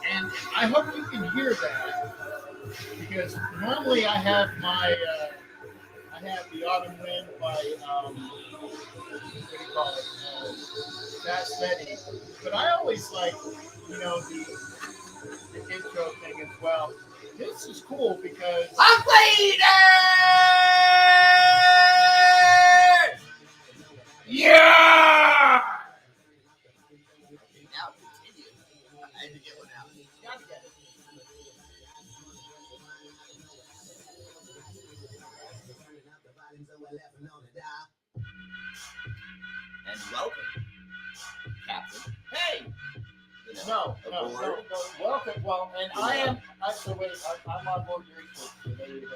And I hope you can hear that because normally I have I have the Autumn Wind by what do you call it, Fast Betty, but I always like the intro thing as well. This is cool because I'm playing it! yeah. Now continue. I had to get one out. Gotta get it. And welcome, Captain. Hey. You know, No. Welcome. Well, and I am. So wait, I'm on board your equal. So there you go.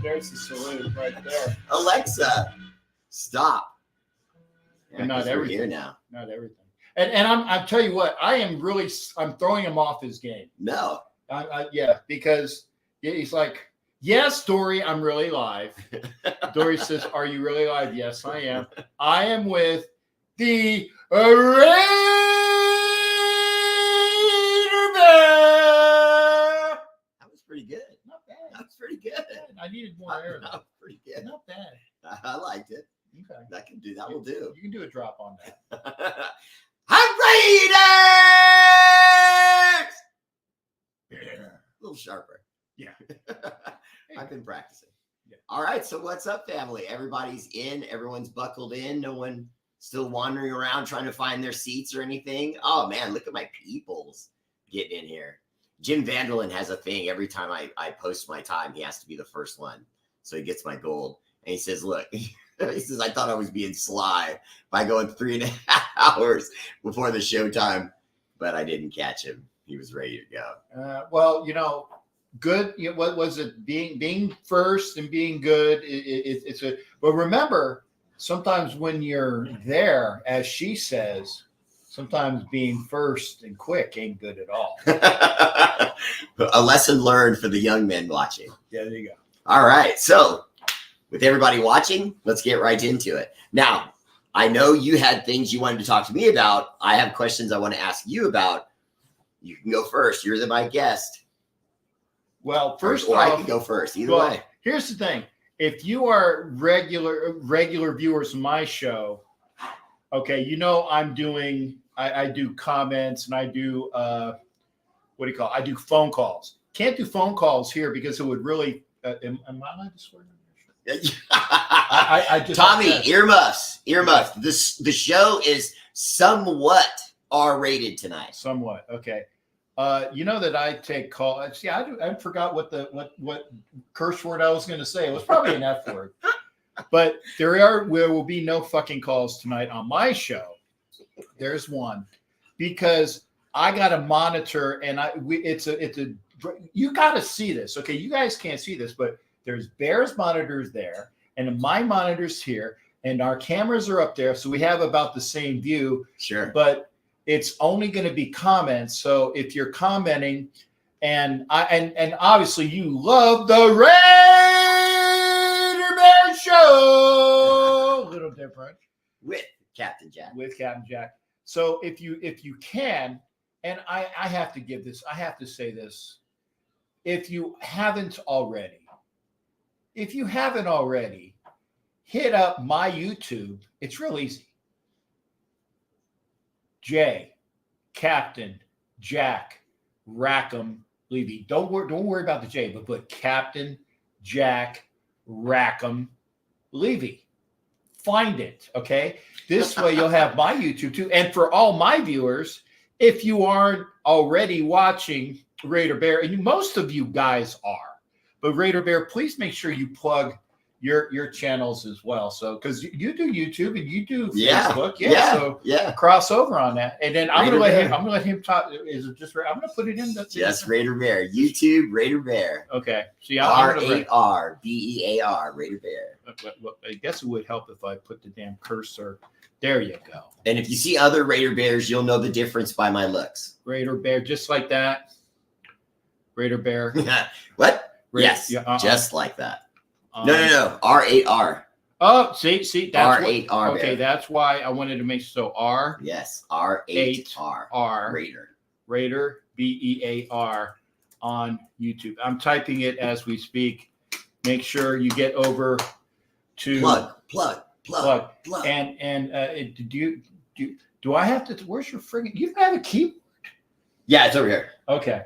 There's the salute right there. Alexa, stop. But not 'cause we're everything. here now. Not everything. And I'm tell you what, I'm throwing him off his game. No. Yeah, because he's like, yes, Dory, I'm really live. Dory says, are you really live? Yes, I am. I am with the Raider Bear. That was pretty good. Not bad. That was pretty good. I needed more air. That was pretty good. Not bad. I liked it. Okay. That will do. You can do a drop on that. I'm Raiders! A little sharper. Yeah. I've been practicing. Yeah. All right. So what's up, family? Everybody's in. Everyone's buckled in. No one still wandering around trying to find their seats or anything. Oh, man. Look at my peoples getting in here. Jim Vanderlyn has a thing. Every time I post my time, he has to be the first one. So he gets my gold. And he says, look, he says, I thought I was being sly by going 3.5 hours before the showtime, but I didn't catch him. He was ready to go. Well, good. What was it? Being first and being good. It's a. But remember, sometimes when you're there, as she says, sometimes being first and quick ain't good at all. A lesson learned for the young men watching. Yeah, there you go. All right. So with everybody watching, let's get right into it. Now, I know you had things you wanted to talk to me about. I have questions I want to ask you about. You can go first. You're my guest. Well, Or I can go first. Either way. Here's the thing. If you are regular viewers of my show, okay, I'm doing I do comments and I do I do phone calls. Can't do phone calls here because it would really am I allowed to swear? I just Tommy, earmuffs. The show is somewhat R-rated tonight. Somewhat, okay. That I take calls. Yeah, I forgot what curse word I was going to say. It was probably an F word. But there will be no fucking calls tonight on my show. There's one because I got to monitor, and you got to see this. Okay, you guys can't see this, but there's Bear's monitors there, and my monitors here, and our cameras are up there, so we have about the same view. Sure, but it's only going to be comments. So if you're commenting, and obviously you love the Raider Bear Show, a little different with Captain Jack. So if you can, and I have to give this, I have to say this, if you haven't already, hit up my YouTube. It's real easy. Captain Jack Rackham Levy. Don't worry about the J, but put Captain Jack Rackham Levy. Find it, okay? This way you'll have my YouTube too. And for all my viewers, if you aren't already watching Raider Bear, and most of you guys are, but Raider Bear, please make sure you plug your channels as well. So because you do YouTube and you do Facebook, so cross over on that. And then I'm gonna let him talk. Is it just I'm gonna put it in the just Raider Bear, YouTube Raider Bear. Okay. So R8RBEAR Raider Bear. I guess it would help if I put the damn cursor. There you go. And if you see other Raider Bears, you'll know the difference by my looks. Raider Bear, just like that. Raider Bear. What? Raider, yes, just like that. No. R8R. Oh, see, that's R8R. Okay, that's why I wanted to make R. Yes, R8R. R. Raider. Raider, Bear, on YouTube. I'm typing it as we speak. Make sure you get over to plug. And do I have to? Where's your friggin'? You have a keyboard? Yeah, it's over here. Okay.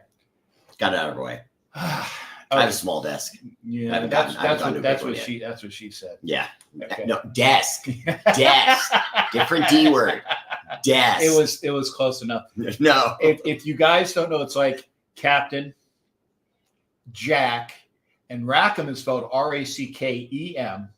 Got it out of the way. I have a small desk. Yeah, that's what she said. Yeah. Okay. No, desk. Different D word. Desk. It was close enough. No. If you guys don't know, it's like Captain, Jack, and Rackham is spelled Rackem,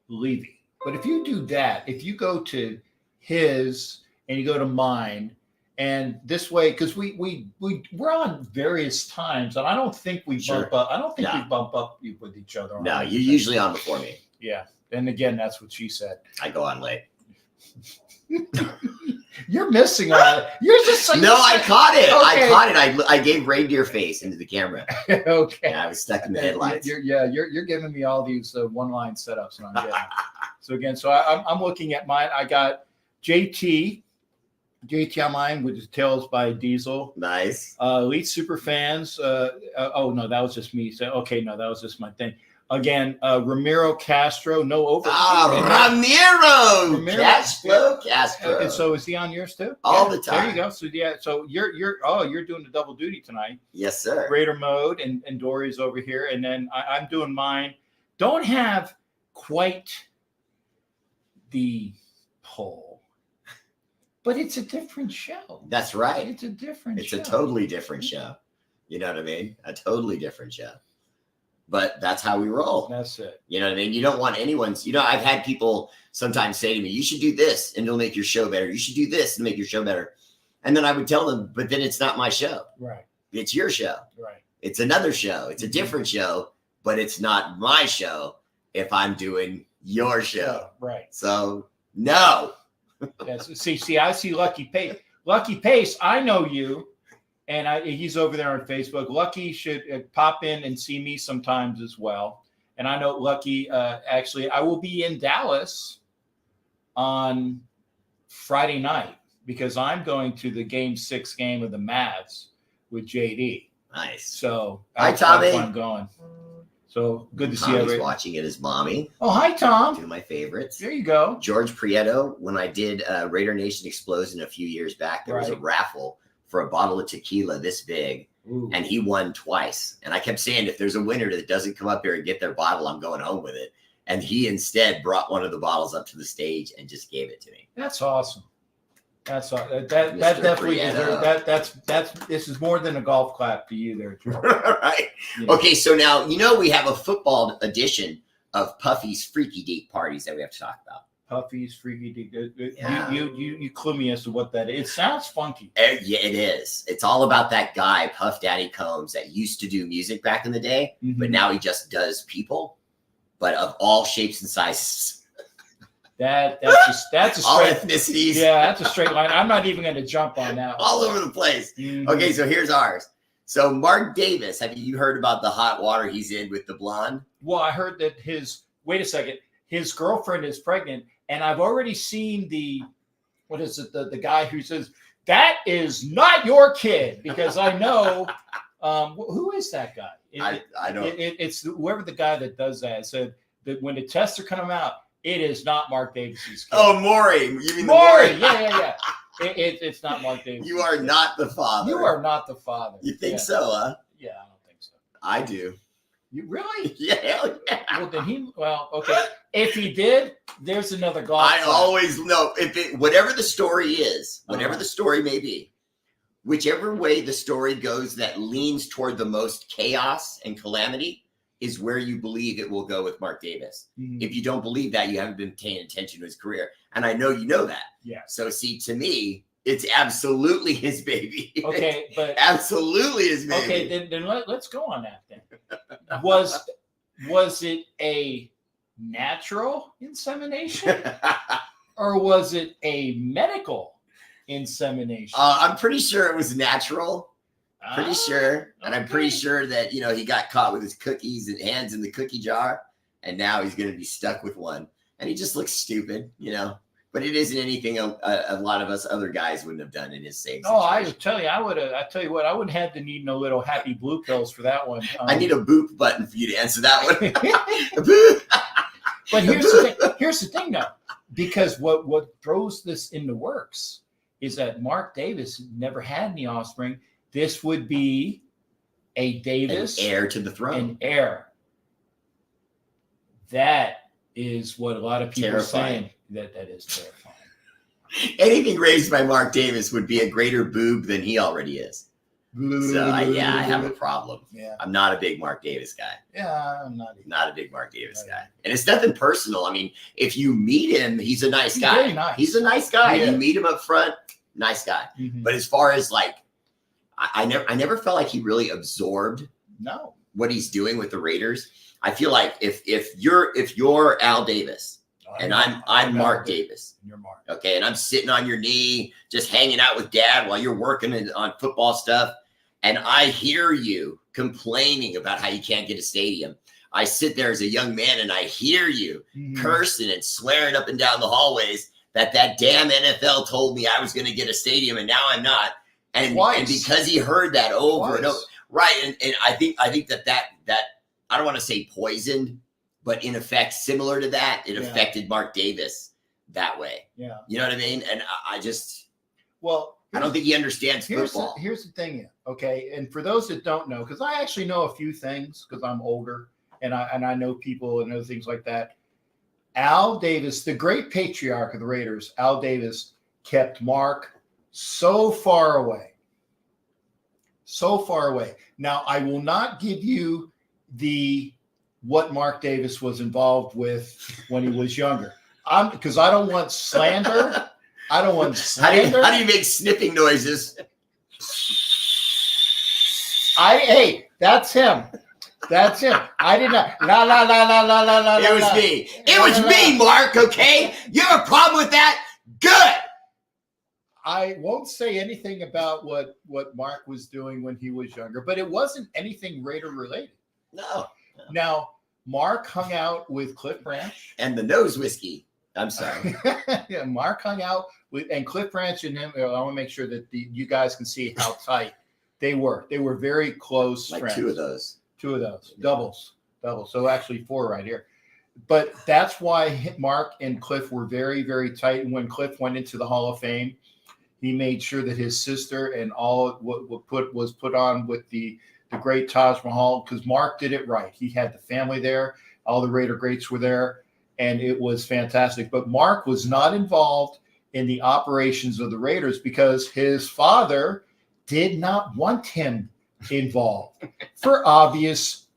Levy. But if you do that, if you go to his and you go to mine, and this way, because we're on various times, and I don't think we bump up. I don't think we bump up with each other. No, you're usually on before me. Yeah, and again, that's what she said. I go on late. You're missing on it. You're just like, no, I caught it. Okay. I caught it. I gave reindeer face into the camera. Okay. Yeah, I was stuck in the headlights. You're giving me all these one-line setups, and I'm getting. So again, I'm looking at mine. I got JT on mine with the Tales by Diesel. Nice. Elite super fans. Oh no, that was just me. So okay, no, that was just my thing. Again, Ramiro Castro, no over. Ramiro Cash flow Castro. And so is he on yours too? All the time. There you go. So yeah, so you're doing the double duty tonight. Yes, sir. Raider mode and Dory's over here, and then I'm doing mine. Don't have quite the poll, but it's a different show. That's right. It's a different show. It's a totally different show. You know what I mean? A totally different show. But that's how we roll. That's it. You know what I mean? You don't want anyone's, I've had people sometimes say to me, you should do this and it'll make your show better. You should do this and make your show better. And then I would tell them, but then it's not my show. Right. It's your show. Right. It's another show. It's a different show, but it's not my show if I'm doing your show. Right. So no. Yes. See, I see Lucky Pace. Lucky Pace, I know you. And he's over there on Facebook. Lucky should pop in and see me sometimes as well. And I know Lucky, actually, I will be in Dallas on Friday night because I'm going to the Game 6 game of the Mavs with JD. Nice. So hi, Tommy. I'm going. So good to see Tommy's you. Watching it as mommy. Oh, hi, Tom. Two of my favorites. There you go. George Prieto. When I did Raider Nation Explosion a few years back, there was a raffle for a bottle of tequila this big. Ooh. And he won twice. And I kept saying, if there's a winner that doesn't come up here and get their bottle, I'm going home with it. And he instead brought one of the bottles up to the stage and just gave it to me. That's awesome. That's that definitely is that's this is more than a golf clap to you there, George. Right. Yeah. Okay, so now we have a football edition of Puffy's Freaky Deek parties that we have to talk about. Puffy's Freaky Deek. Yeah. You clue me as to what that is. It sounds funky. Yeah, it is. It's all about that guy, Puff Daddy Combs, that used to do music back in the day, but now he just does people, but of all shapes and sizes. That's a straight, all ethnicities. Yeah, that's a straight line. I'm not even going to jump on that. All over the place. Okay, so here's ours. So Mark Davis, have you heard about the hot water he's in with the blonde? Well, I heard that his girlfriend is pregnant, and I've already seen the guy who says, that is not your kid, because I know, who is that guy? I don't. It's whoever the guy that does that said that when the tests are coming out, it is not Mark Davis's kid. Oh, Maury. You mean Maury? Yeah. It's not Mark Davis. You are not the father. You are not the father. You think so, huh? Yeah, I don't think so. I do. You really? Yeah, hell yeah. Well, then okay. If he did, there's another golf. I always know whatever the story is, whatever the story may be, whichever way the story goes that leans toward the most chaos and calamity is where you believe it will go with Mark Davis. Mm-hmm. If you don't believe that, you haven't been paying attention to his career. And I know you know that. Yeah. So see, to me, it's absolutely his baby. Okay, but absolutely his baby. Okay, then let's go on that then. Was it a natural insemination or was it a medical insemination? I'm pretty sure it was natural. Pretty sure. And I'm pretty sure that, he got caught with his cookies and hands in the cookie jar. And now he's going to be stuck with one. And he just looks stupid, But it isn't anything a lot of us other guys wouldn't have done in his same Oh, I situation. tell you, I tell you what, I wouldn't have to need no little happy blue pills for that one. I need a boop button for you to answer that one. A boop. But here's the thing, though, because what throws this in the works is that Mark Davis never had any offspring. This would be a Davis, An heir to the throne. an heir. That is what a lot of people are saying. That is terrifying. Anything raised by Mark Davis would be a greater boob than he already is. So I have a problem. Yeah, I'm not a big Mark Davis guy. yeah, I'm not. Not a big Mark Davis guy. And it's nothing personal. I mean, if you meet him, he's a nice He's guy. very nice. He's a nice guy. He You is. meet him up front, nice guy. Mhm. But as far as like, I never felt like he really absorbed No. what he's doing with the Raiders. I feel like if you're Al Davis and I'm Mark Davis, You're Mark. okay, and I'm sitting on your knee, just hanging out with Dad while you're working on football stuff, and I hear you complaining about how you can't get a stadium. I sit there as a young man and I hear you Mhm. cursing and swearing up and down the hallways that damn NFL told me I was going to get a stadium and now I'm not. And because he heard that over and over, right? And I think that I don't want to say poisoned, but in effect, similar to that, it affected Mark Davis that way. Yeah. You know what I mean? And I don't think he understands football. Here's the thing, okay. And for those that don't know, because I actually know a few things because I'm older and I know people and know things like that. Al Davis, the great patriarch of the Raiders, Al Davis kept Mark so far away. So far away. Now, I will not give you what Mark Davis was involved with when he was younger. Because I don't want slander. I don't want slander. How do you make sniffing noises? Hey, that's him. That's him. I did not. La la la la la la la. It was me. It was me, Mark. Okay, you have a problem with that? Good. I won't say anything about what Mark was doing when he was younger, but it wasn't anything Raider related. No. Now, Mark hung out with Cliff Branch. And the nose whiskey. I'm sorry. Yeah, Mark hung out with, and Cliff Branch and him. I want to make sure that you guys can see how tight they were. They were very close Like friends. two of those. Doubles. So actually 4 right here. But that's why Mark and Cliff were very, very tight. And when Cliff went into the Hall of Fame, he made sure that his sister and all was put on with the great Taj Mahal, because Mark did it right. He had the family there. All the Raider greats were there, and it was fantastic. But Mark was not involved in the operations of the Raiders because his father did not want him involved for obvious.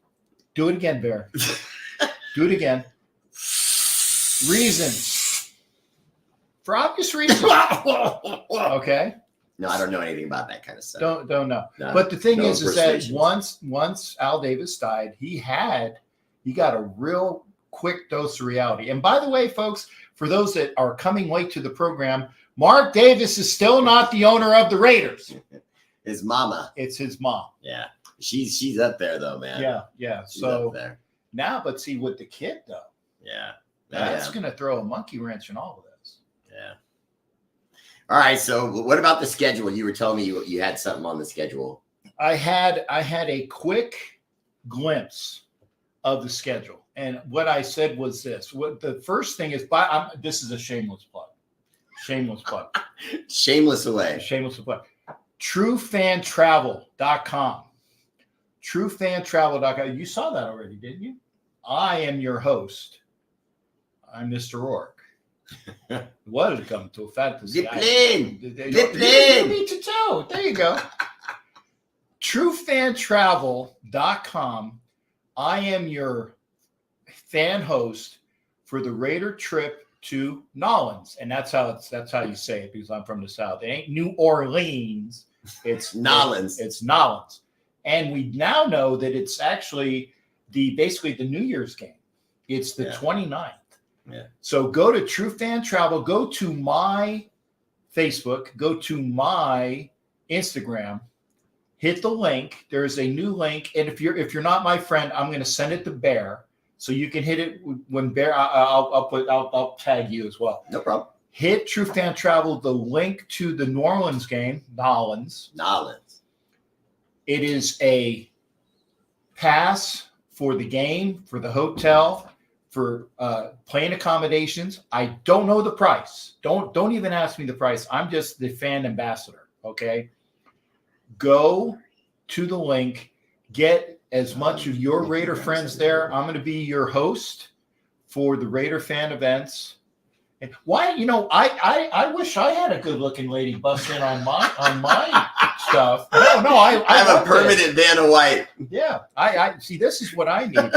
Do it again, Bear. Do it again. Reasons. For obvious reasons. Okay. No, I don't know anything about that kind of stuff. Don't know. No, But the thing no is that impersonations. once Al Davis died, he got a real quick dose of reality. And by the way, folks, for those that are coming late to the program, Mark Davis is still not the owner of the Raiders. His mama. It's his mom. Yeah. She's up there though, man. Yeah. She's So up there. now, but see with the kid though, Yeah. that's going to throw a monkey wrench in all of this. Yeah. All right. So what about the schedule? You were telling me you had something on the schedule. I had a quick glimpse of the schedule, and what I said was this: what the first thing is, this is a shameless plug. Shameless plug. Shameless away. Shameless plug. TrueFanTravel.com. TrueFanTravel.com. You saw that already, didn't you? I am your host. I'm Mr. Rourke. Welcome to Fantasy Zip Island. plane. Zip You plane. need to too. There you go. TrueFanTravel.com. I am your fan host for the Raider trip to Nolans, and that's how you say it because I'm from the South. It ain't New Orleans. It's Nolans. It's Nolans, and we now know that it's actually basically the New Year's game. It's the 29th. Yeah. So go to True Fan Travel. Go to my Facebook. Go to my Instagram. Hit the link. There's a new link, and if you're not my friend, I'm going to send it to Bear, so you can hit it when Bear. I'll tag you as well. No problem. hit True Fan Travel, the link to the New Orleans game, Nolans. It is a pass for the game, for the hotel, for plane accommodations. I don't know the price. Don't even ask me the price. I'm just the fan ambassador. Okay. Go to the link, get as much of your Raider friends there. I'm going to be your host for the Raider fan events. And why, I wish I had a good looking lady bust in on my stuff. No, I have a love permanent this. Vanna White. Yeah, I see. This is what I need.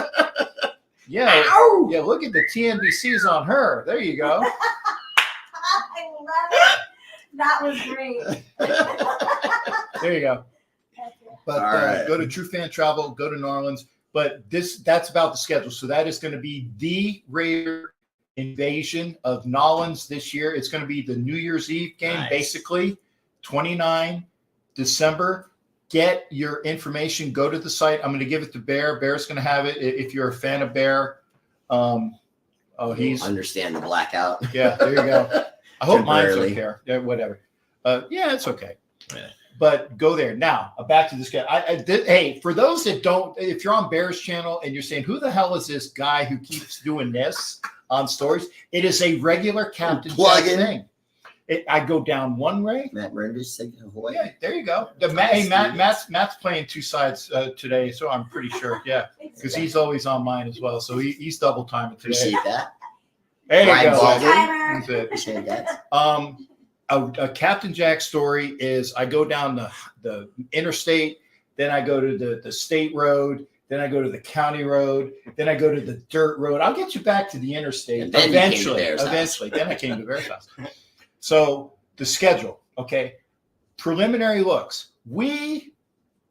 Yeah, Ow! yeah. Look at the TNBC's on her. There you go. I love it. That was great. There you go. But All right. go to True Fan Travel. Go to New Orleans. But that's about the schedule. So that is going to be the Raider invasion of Nolans this year. It's going to be the New Year's Eve game, Nice. basically 29 December. Get your information. Go to the site. I'm going to give it to Bear. Bear's going to have it. If you're a fan of Bear, he's understand the blackout. yeah. There you go. I hope mine's Temporarily. okay. Yeah, whatever. Yeah, it's okay. Yeah. But go there now. Back to this guy. Hey, for those that don't, if you're on Bear's channel and you're saying, "Who the hell is this guy who keeps doing this on stories?" It is a regular Captain Plug Jack in. thing. I go down one way. Matt Rivers said Hawaii. Yeah, there you go. Matt's playing two sides today, so I'm pretty sure. Yeah, because he's always on mine as well. So he's double timing today. Appreciate that. There you Ryan go. Baldwin. That's it. Appreciate that. A Captain Jack story is I go down the interstate, then I go to the state road, then I go to the county road, then I go to the dirt road. I'll get you back to the interstate And then you came to eventually. Bear's house. Eventually, then I came to Bear's house. So the schedule, okay. Preliminary looks. We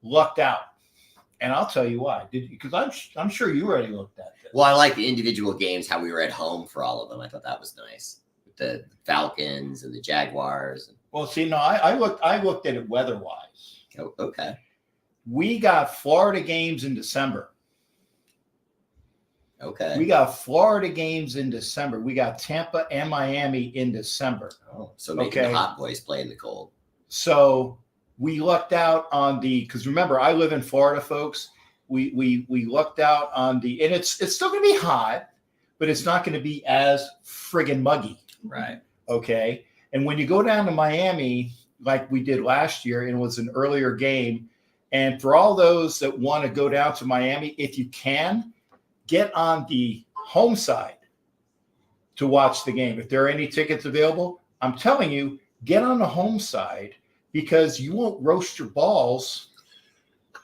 lucked out, and I'll tell you why. Because I'm sure you already looked at this. Well, I like the individual games, how we were at home for all of them. I thought that was nice. With the Falcons and the Jaguars. Well, see, no, I looked at it weather-wise. Oh, okay. We got Florida games in December. Okay. We got Florida games in December. We got Tampa and Miami in December. Oh, so making Okay. the hot boys play in the cold. So we lucked out on because remember, I live in Florida, folks. We lucked out on and it's still going to be hot, but it's not going to be as friggin' muggy. Right. Okay. And when you go down to Miami, like we did last year, and it was an earlier game. And for all those that want to go down to Miami, if you can, get on the home side to watch the game. If there are any tickets available, I'm telling you, get on the home side because you won't roast your balls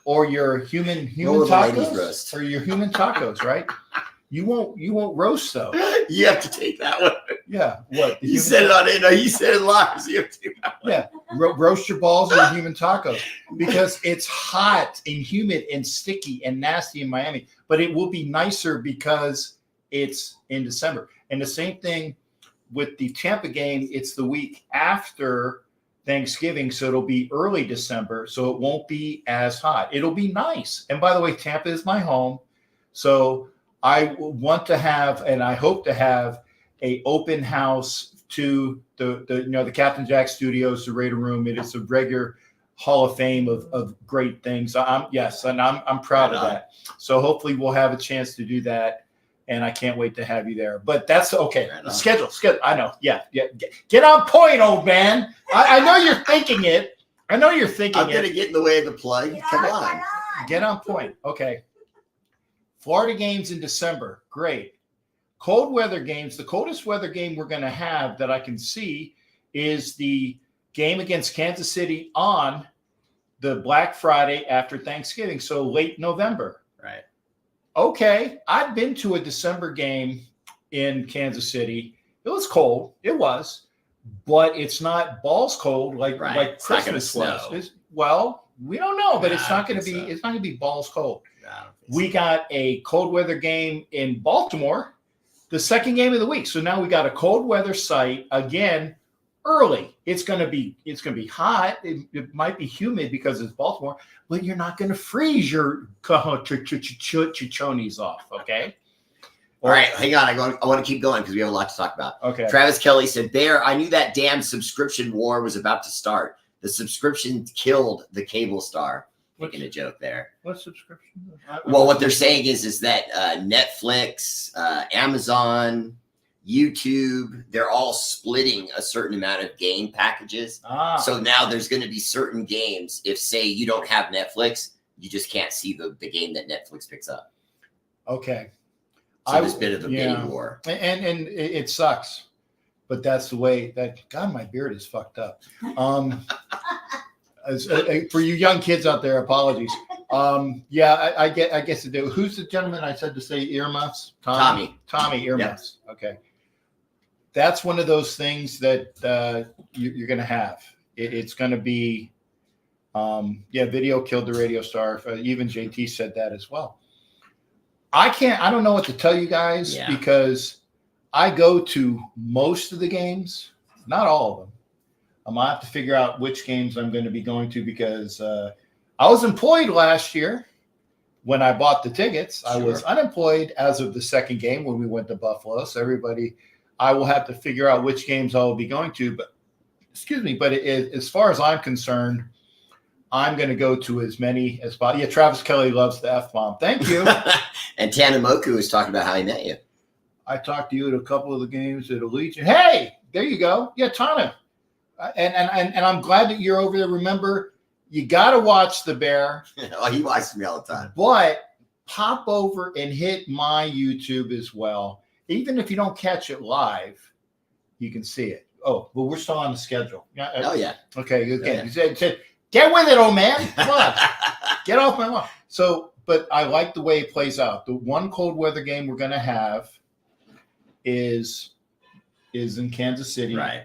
or your human Nor the ladies tacos roast. or your human tacos, right? You won't roast those. You have to take that one. Yeah. What? the You human said it on it. No, you said it live. So you have to take that one. Yeah, roast your balls or human tacos because it's hot and humid and sticky and nasty in Miami. But it will be nicer because it's in December. And the same thing with the Tampa game. It's the week after Thanksgiving, so it'll be early December, so it won't be as hot. It'll be nice. And by the way, Tampa is my home, so I want to have, and I hope to have, a open house to the Captain Jack Studios, the Raider Room. It is a regular Hall of Fame of great things. I'm proud of that. So hopefully we'll have a chance to do that, and I can't wait to have you there. But that's okay. Right on. Schedule. I know. Yeah. Get on point, old man. I know you're thinking it. I'm I'm going going to get in the way of the plug. Come on. Get on point. Okay. Florida games in December. Great. Cold weather games. The coldest weather game we're going to have that I can see is the game against Kansas City on the Black Friday after Thanksgiving. So late November. Right. Okay. I've been to a December game in Kansas City. It was cold. It was. But it's not balls cold like It's not gonna Christmas was. snow. Well, we don't know, but Nah, it's not I going to think be. so. It's not going to be balls cold. I don't think We so. got a cold weather game in Baltimore, the second game of the week. So now we got a cold weather site again early. It's going to be hot. It might be humid because it's Baltimore, but you're not going to freeze your chichonis off. Okay. All right, hang on. I want to keep going because we have a lot to talk about. Okay. Travis Kelly said, Bear, I knew that damn subscription war was about to start. The subscription killed the cable star. Making a joke there. What subscription? Well, what they're saying is that Netflix, Amazon, YouTube, they're all splitting a certain amount of game packages. So now there's going to be certain games. If, say, you don't have Netflix, you just can't see the game that Netflix picks up. Okay. So there's a bit of a bidding war. And it sucks, but that's the way that, God, my beard is fucked up. For you young kids out there, apologies. I guess to do. Who's the gentleman I said to say earmuffs? Tommy earmuffs. Yep. Okay. That's one of those things that you're going to have. It's going to be, video killed the radio star. Even JT said that as well. I don't know what to tell you guys because I go to most of the games, not all of them. I'm going to have to figure out which games I'm going to be going to because I was employed last year when I bought the tickets. Sure. I was unemployed as of the second game when we went to Buffalo. So I will have to figure out which games I will be going to. But as far as I'm concerned, I'm going to go to as many as possible. Yeah, Travis Kelly loves the F-bomb. Thank you. And Tanamoku was talking about how he met you. I talked to you at a couple of the games at Allegiant. Hey, there you go. Yeah, Tana. And I'm glad that you're over there. Remember, you got to watch the Bear. Oh, he watches me all the time. But pop over and hit my YouTube as well. Even if you don't catch it live, you can see it. Oh, but we're still on the schedule. Oh, yeah. Okay, good. Yeah. You said, get with it, old man. Come on. Get off my lawn. So, but I like the way it plays out. The one cold weather game we're going to have is in Kansas City. Right.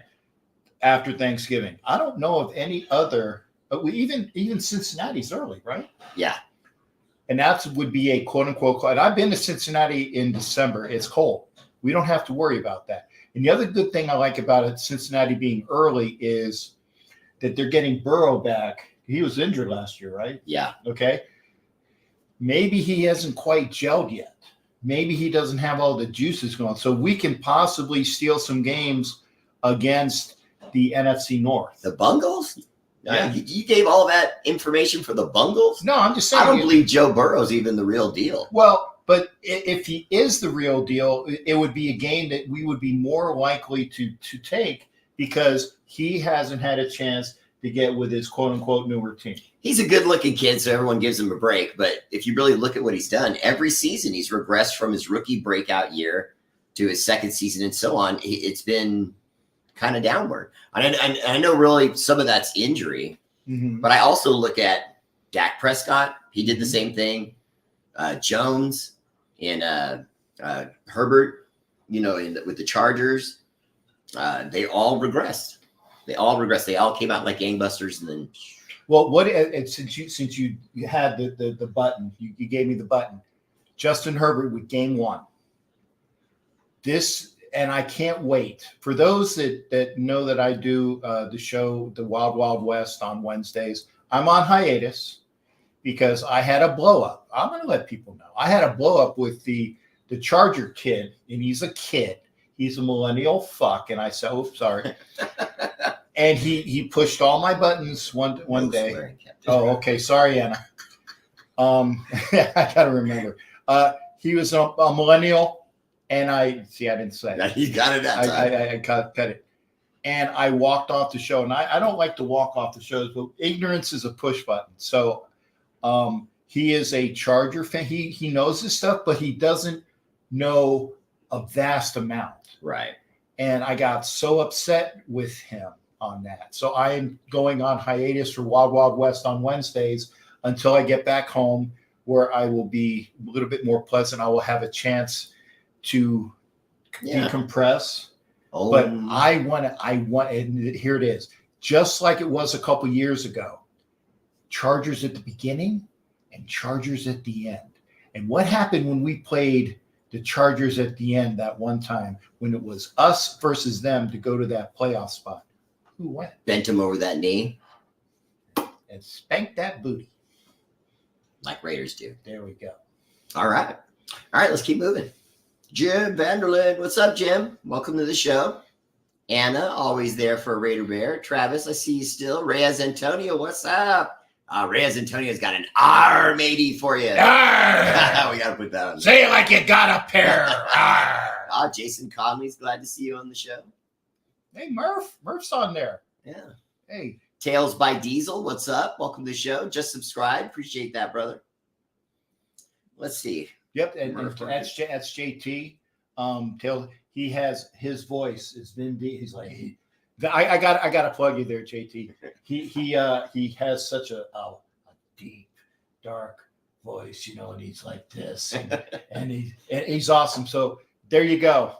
After Thanksgiving. I don't know of any other, even Cincinnati's early, right? Yeah. And that would be a quote unquote cold. I've been to Cincinnati in December. It's cold. We don't have to worry about that. And the other good thing I like about it, Cincinnati being early, is that they're getting Burrow back. He was injured last year, right? Yeah. Okay. Maybe he hasn't quite gelled yet. Maybe he doesn't have all the juices going. So we can possibly steal some games against the NFC North. The Bungles? Yeah. You gave all that information for the Bungles? No, I'm just saying. I don't believe Joe Burrow's even the real deal. Well, but if he is the real deal, it would be a game that we would be more likely to take because he hasn't had a chance to get with his quote-unquote newer team. He's a good-looking kid, so everyone gives him a break. But if you really look at what he's done, every season he's regressed from his rookie breakout year to his second season and so on. It's been kind of downward. And I know really some of that's injury, but I also look at Dak Prescott. He did the same thing. Jones and Herbert, with the Chargers, they all regressed. They all came out like gangbusters, and then. Well, since you had the button, you gave me the button. Justin Herbert with game one. And I can't wait for those that know that I do the show, The Wild Wild West, on Wednesdays. I'm on hiatus because I had a blow up. I'm going to let people know. I had a blow up with the Charger kid, and he's a kid. He's a millennial fuck. And I said, oh, sorry. And he pushed all my buttons one day. Oh, okay. Sorry, Anna. I got to remember. He was a millennial. And I didn't say it. You got it that time. I cut it. And I walked off the show. And I don't like to walk off the shows, but ignorance is a push button. So he is a Charger fan. He knows his stuff, but he doesn't know a vast amount. Right. And I got so upset with him on that. So I am going on hiatus for Wild Wild West on Wednesdays until I get back home, where I will be a little bit more pleasant. I will have a chance to decompress. Oh. But I want, and here it is. Just like it was a couple years ago, Chargers at the beginning and Chargers at the end. And what happened when we played the Chargers at the end that one time when it was us versus them to go to that playoff spot? Who went? Bent him over that knee. And spanked that booty. Like Raiders do. There we go. All right, let's keep moving. Jim Vanderland. What's up, Jim? Welcome to the show. Anna, always there for Raider Bear. Travis, I see you still. Reyes Antonio, what's up? Reyes Antonio's got an R80 for you. Arr! We got to put that on. Say it like you got a pair. Arr! Jason Conley's glad to see you on the show. Hey, Murph's on there. Yeah. Hey, Tails by Diesel, what's up? Welcome to the show. Just subscribe. Appreciate that, brother. Let's see. yep, and Murph. that's JT. He has his voice. It's Vin D. He's like, I got to plug you there, JT. He has such a deep, dark voice, and he's like this, and he's awesome. So there you go.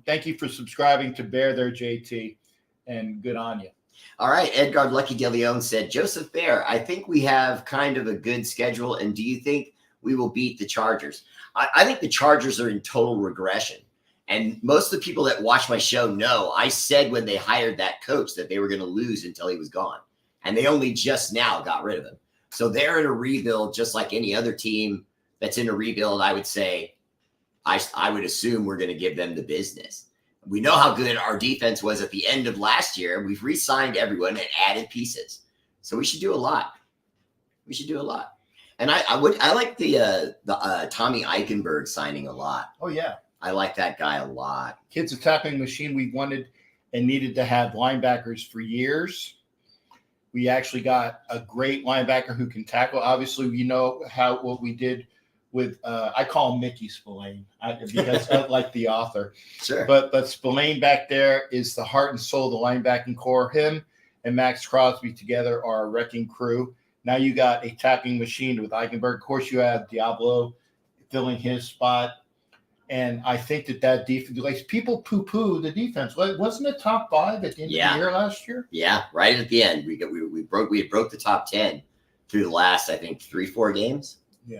Thank you for subscribing to Bear there, JT, and good on you. All right. Edgar Lucky De Leon said, Joseph Bear, I think we have kind of a good schedule. And do you think we will beat the Chargers? I think the Chargers are in total regression. And most of the people that watch my show know I said when they hired that coach that they were going to lose until he was gone. And they only just now got rid of him. So they're in a rebuild just like any other team that's in a rebuild. I would say, I would assume we're going to give them the business. We know how good our defense was at the end of last year. We've re-signed everyone and added pieces. So we should do a lot. And I like the Tommy Eichenberg signing a lot. Oh yeah. I like that guy a lot. Kid's a tapping machine. We wanted and needed to have linebackers for years. We actually got a great linebacker who can tackle. Obviously, what we did with I call him Mickey Spillane because I like the author. Sure. But Spillane back there is the heart and soul of the linebacking core. Him and Max Crosby together are a wrecking crew. Now you got a tapping machine with Eichenberg. Of course, you have Diablo filling his spot. And I think that defense, like people poo-poo the defense. Wasn't it top 5 at the end of the year last year? Yeah, right at the end. We broke the top 10 through the last, I think, 3-4 games. Yeah.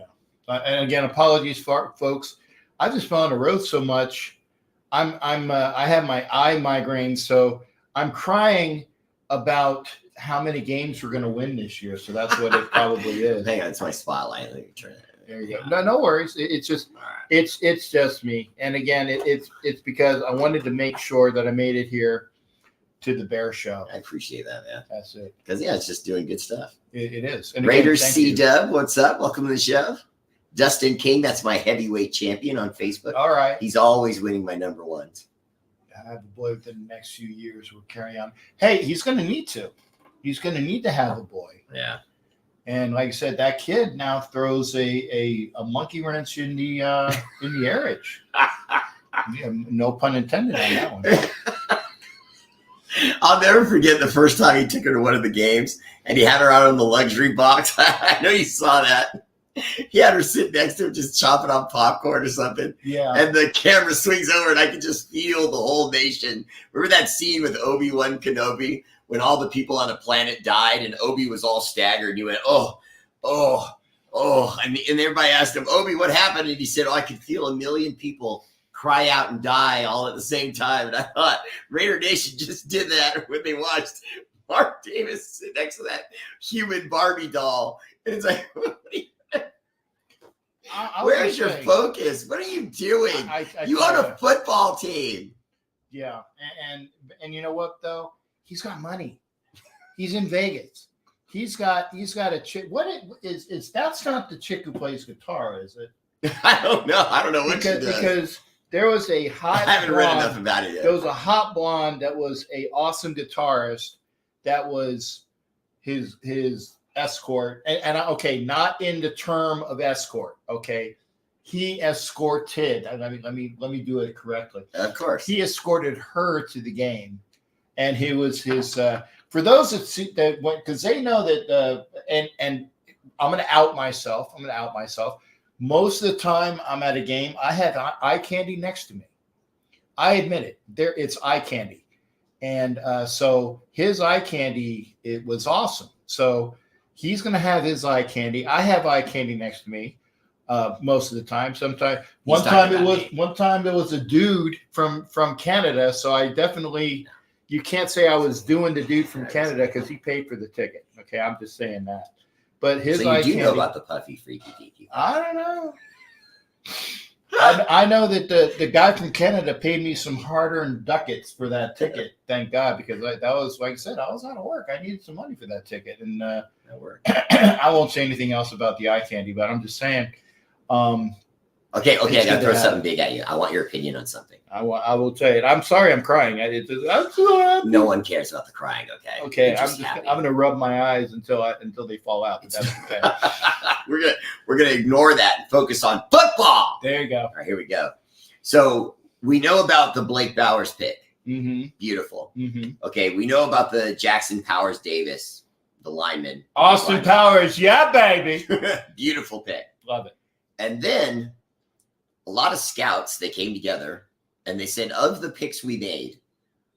And again, apologies for folks. I just been on the road so much. I have my eye migraine, so I'm crying about how many games we're going to win this year. So that's what it probably is. Hang on, it's my spotlight. Let me turn it. There you go. No worries. It's just it's just me. And again, it's because I wanted to make sure that I made it here to the Bear Show. I appreciate that, man. That's it. Because it's just doing good stuff. It is. And Raiders again, C Dub, what's up? Welcome to the show. Dustin King, that's my heavyweight champion on Facebook. All right. He's always winning my number ones. I have a boy within the next few years. We'll carry on. Hey, he's going to need to. He's going to need to have a boy. Yeah. And like I said, that kid now throws a monkey wrench in the airage. Yeah, no pun intended on that one. I'll never forget the first time he took her to one of the games and he had her out on the luxury box. I know you saw that. He had her sit next to him just chopping on popcorn or something. Yeah. And the camera swings over and I could just feel the whole nation. Remember that scene with Obi-Wan Kenobi when all the people on the planet died and Obi was all staggered and he went, oh. And everybody asked him, Obi, what happened? And he said, I could feel 1 million people cry out and die all at the same time. And I thought Raider Nation just did that when they watched Mark Davis sit next to that human Barbie doll. And it's like, where's your focus? What are you doing? You on a football team. Yeah. And you know what, though? He's got money. He's in Vegas. He's got a chick. What is that's not the chick who plays guitar, is it? I don't know. I don't know what she does. Because there was a hot I haven't read enough about it yet. There was a hot blonde that was a awesome guitarist that was his escort. And okay, not in the term of escort, okay? He escorted. Let me do it correctly. Of course. He escorted her to the game. And he was his for those that went, because they know that and I'm going to out myself. Most of the time I'm at a game, I have eye candy next to me. I admit it. It's eye candy, and so his eye candy, it was awesome. So he's going to have his eye candy. I have eye candy next to me most of the time. One time it was a dude from Canada. So I definitely. You can't say I was doing the dude from Canada because he paid for the ticket. Okay, I'm just saying that. But his so you do know about the puffy freaky deaky. I don't know. I know that the guy from Canada paid me some hard-earned ducats for that ticket. Thank God, because that was, like I said, I was out of work. I needed some money for that ticket, and That worked. I won't say anything else about the eye candy, but I'm just saying. Okay, It's I good gotta to throw have. something big at you. I want your opinion on something. I will tell you. I'm sorry, I'm crying. No one cares about the crying. Okay. Okay, You're I'm happy. gonna rub my eyes until they fall out. But that's okay. we're gonna ignore that and focus on football. There you go. All right, here we go. So we know about the Blake Bowers pick. Mm-hmm. Beautiful. Mm-hmm. Okay, we know about the Jackson Powers Davis, the lineman. Austin Powers, yeah, baby. Beautiful pick. Love it. And then a lot of scouts, they came together and they said, of the picks we made,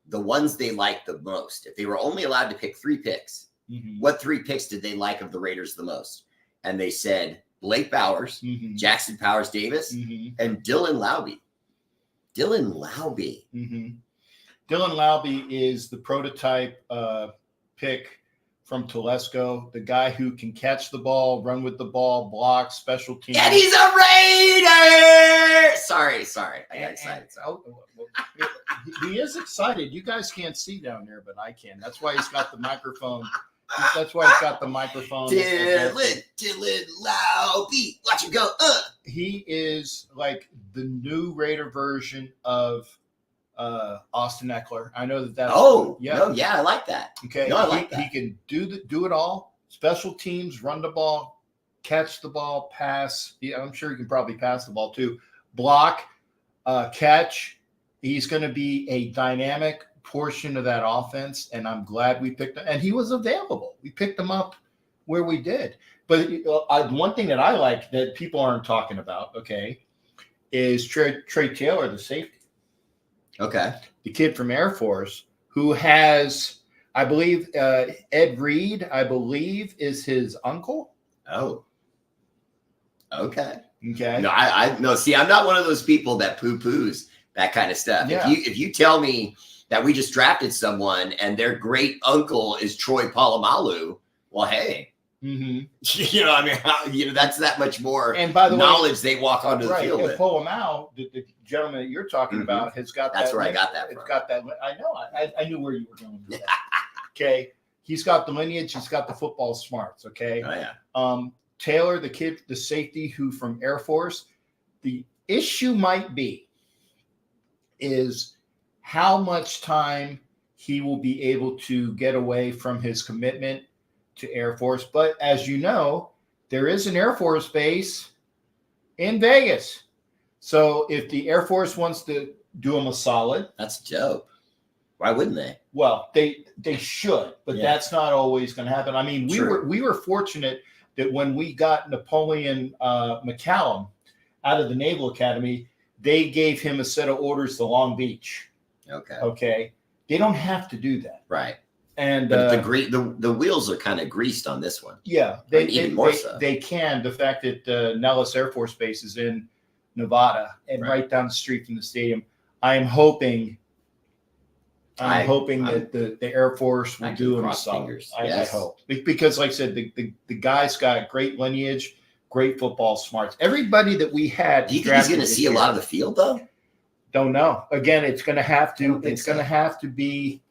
the ones they liked the most, if they were only allowed to pick 3 picks, Mm-hmm. what 3 picks did they like of the Raiders the most? And they said Blake Bowers, Mm-hmm. Jackson Powers Davis, Mm-hmm. and Dylan Laube. Dylan Laube. Mm-hmm. Dylan Laube is the prototype pick from Telesco, the guy who can catch the ball, run with the ball, block, special teams. And he's a Raider! Sorry. I got excited. He is excited. You guys can't see down there, but I can. That's why he's got the microphone. That's why he's got the microphone. Dylan Laube. Watch him go. He is like the new Raider version of Austin Eckler. I know that's yeah, I like that. okay. No, I like He that. can do it all. Special teams, run the ball, catch the ball, pass. Yeah, I'm sure he can probably pass the ball too. Block, catch. He's going to be a dynamic portion of that offense, and I'm glad we picked him. And he was available. We picked him up where we did. But one thing that I like that people aren't talking about, okay, is Trey Taylor, the safety. Okay. The kid from Air Force who has, I believe, Ed Reed, I believe, is his uncle. Oh. Okay. Okay. No, I no. See, I'm not one of those people that poo-poos that kind of stuff. Yeah. If you tell me that we just drafted someone and their great uncle is Troy Polamalu, well, hey, Mm-hmm. that's that much more And by the knowledge they walk onto the right, field and with. Polamalu, the gentleman that you're talking Mhm. about, has got That's that. where I got that It's from. got that. I know. I knew where you were going with that. Okay. He's got the lineage. He's got the football smarts. Okay. Oh yeah. Taylor, the kid, the safety who from Air Force, the issue might be is how much time he will be able to get away from his commitment to Air Force. But as you know, there is an Air Force base in Vegas. So if the Air Force wants to do him a solid, That's dope. Why wouldn't they? well, they should, but Yeah. that's not always going to happen. I mean, True. we were fortunate that when we got Napoleon McCallum out of the Naval Academy, they gave him a set of orders to Long Beach. Okay. Okay, they don't have to do that, Right. and But the wheels are kind of greased on this one. yeah, Even more so. They can. The fact that Nellis Air Force Base is in Nevada and Right. right down the street from the stadium, I'm hoping that the Air Force will I do can him a cross solid. fingers. I Yes. hope, because, like I said, the guy's got great lineage, great football smarts. Everybody that we had, Do you think he's drafted going to this see a year, lot of the field though? Don't know. Again, it's going to have I to. don't think It's so. going to have to be.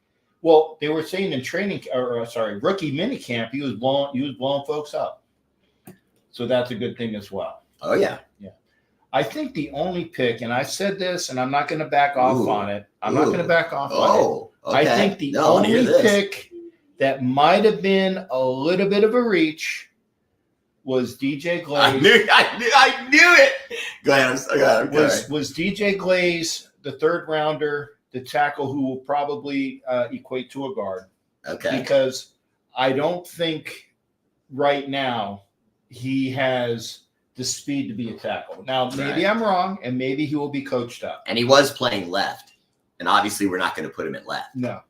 Well, they were saying in rookie minicamp, he was blowing folks up. So that's a good thing as well. Oh yeah. I think the only pick, and I said this, and I'm not going to back off Ooh. on it. I'm not going to Ooh. back off on it. Oh. Okay. I think the No, I wanna hear only this. pick that might have been a little bit of a reach was DJ I Glaze. knew it. Go ahead. Okay. Was DJ Glaze the third rounder, the tackle who will probably equate to a guard? Okay. Because I don't think right now he has the speed to be a tackle. Now, maybe Right. I'm wrong, and maybe he will be coached up. And he was playing left, and obviously we're not going to put him at left. No.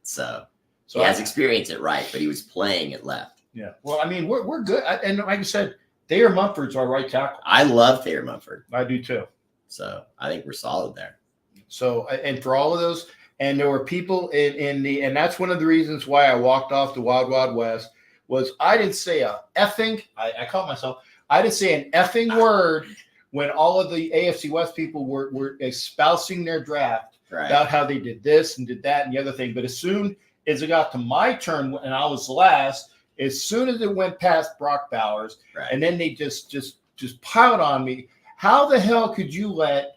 So So he has experience at right, but he was playing at left. yeah. Well, I mean, we're good. And like I said, Thayer Mumford's our right tackle. I love Thayer Mumford, I do too. so I think we're solid there. So, and for all of those, and there were people in the, and that's one of the reasons why I walked off the Wild Wild West was I didn't say a effing, I caught myself, I didn't say an effing word when all of the AFC West people were espousing their draft Right. about how they did this and did that and the other thing. But as soon as it got to my turn and I was last, as soon as it went past Brock Bowers, Right. and then they just piled on me. How the hell could you let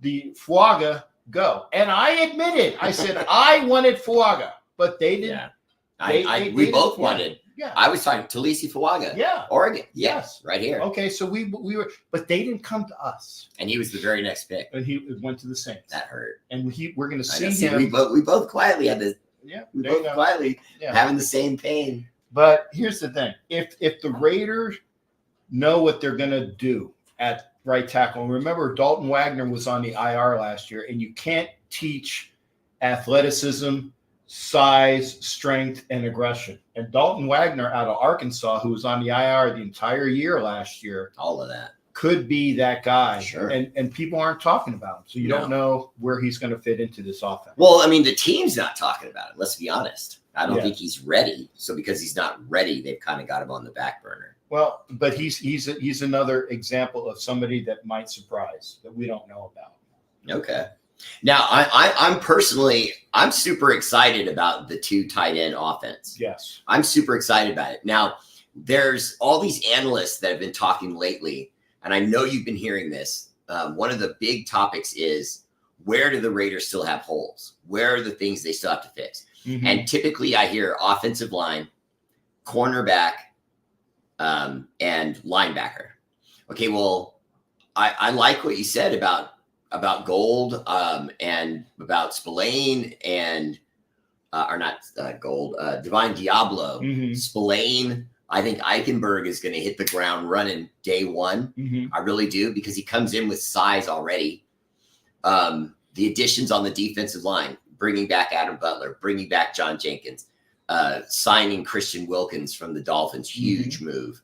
the Fuaga go? And I admitted, I said I wanted Fuaga, but they didn't. Yeah. they We both didn't- wanted. Yeah. I was talking Talisi Fuaga. Yeah. Oregon. Yes. Right here. Okay, so we were, but they didn't come to us, And he was the very next pick. and he went to the Saints, That hurt. and we're going to I see know. See, him. we both quietly had this. Yeah, We there you both go. quietly Yeah. having the same pain. But here's the thing: if the Raiders know what they're going to do at right tackle, and remember Dalton Wagner was on the IR last year, and you can't teach athleticism, size, strength, and aggression. And Dalton Wagner out of Arkansas, who was on the IR the entire year last year, All of that. could be that guy. Sure. And people aren't talking about him, so you don't know where he's going to fit into this offense. Well, I mean, the team's not talking about it. Let's be honest. I don't Yeah. think he's ready. So because he's not ready, they've kind of got him on the back burner. Well, but he's another example of somebody that might surprise that we don't know about. Okay. Now, I'm super excited about the 2 tight end offense. Yes. I'm super excited about it. Now, there's all these analysts that have been talking lately, and I know you've been hearing this. One of the big topics is, where do the Raiders still have holes? Where are the things they still have to fix? Mhm. And typically I hear offensive line, cornerback, and linebacker. Okay, well, I like what you said about Gold and about Spillane and or not Gold, Divine Diablo, Mhm. Spillane. I think Eichenberg is going to hit the ground running day one. Mhm. I really do, because he comes in with size already. The additions on the defensive line, bringing back Adam Butler, bringing back John Jenkins, signing Christian Wilkins from the Dolphins, huge move.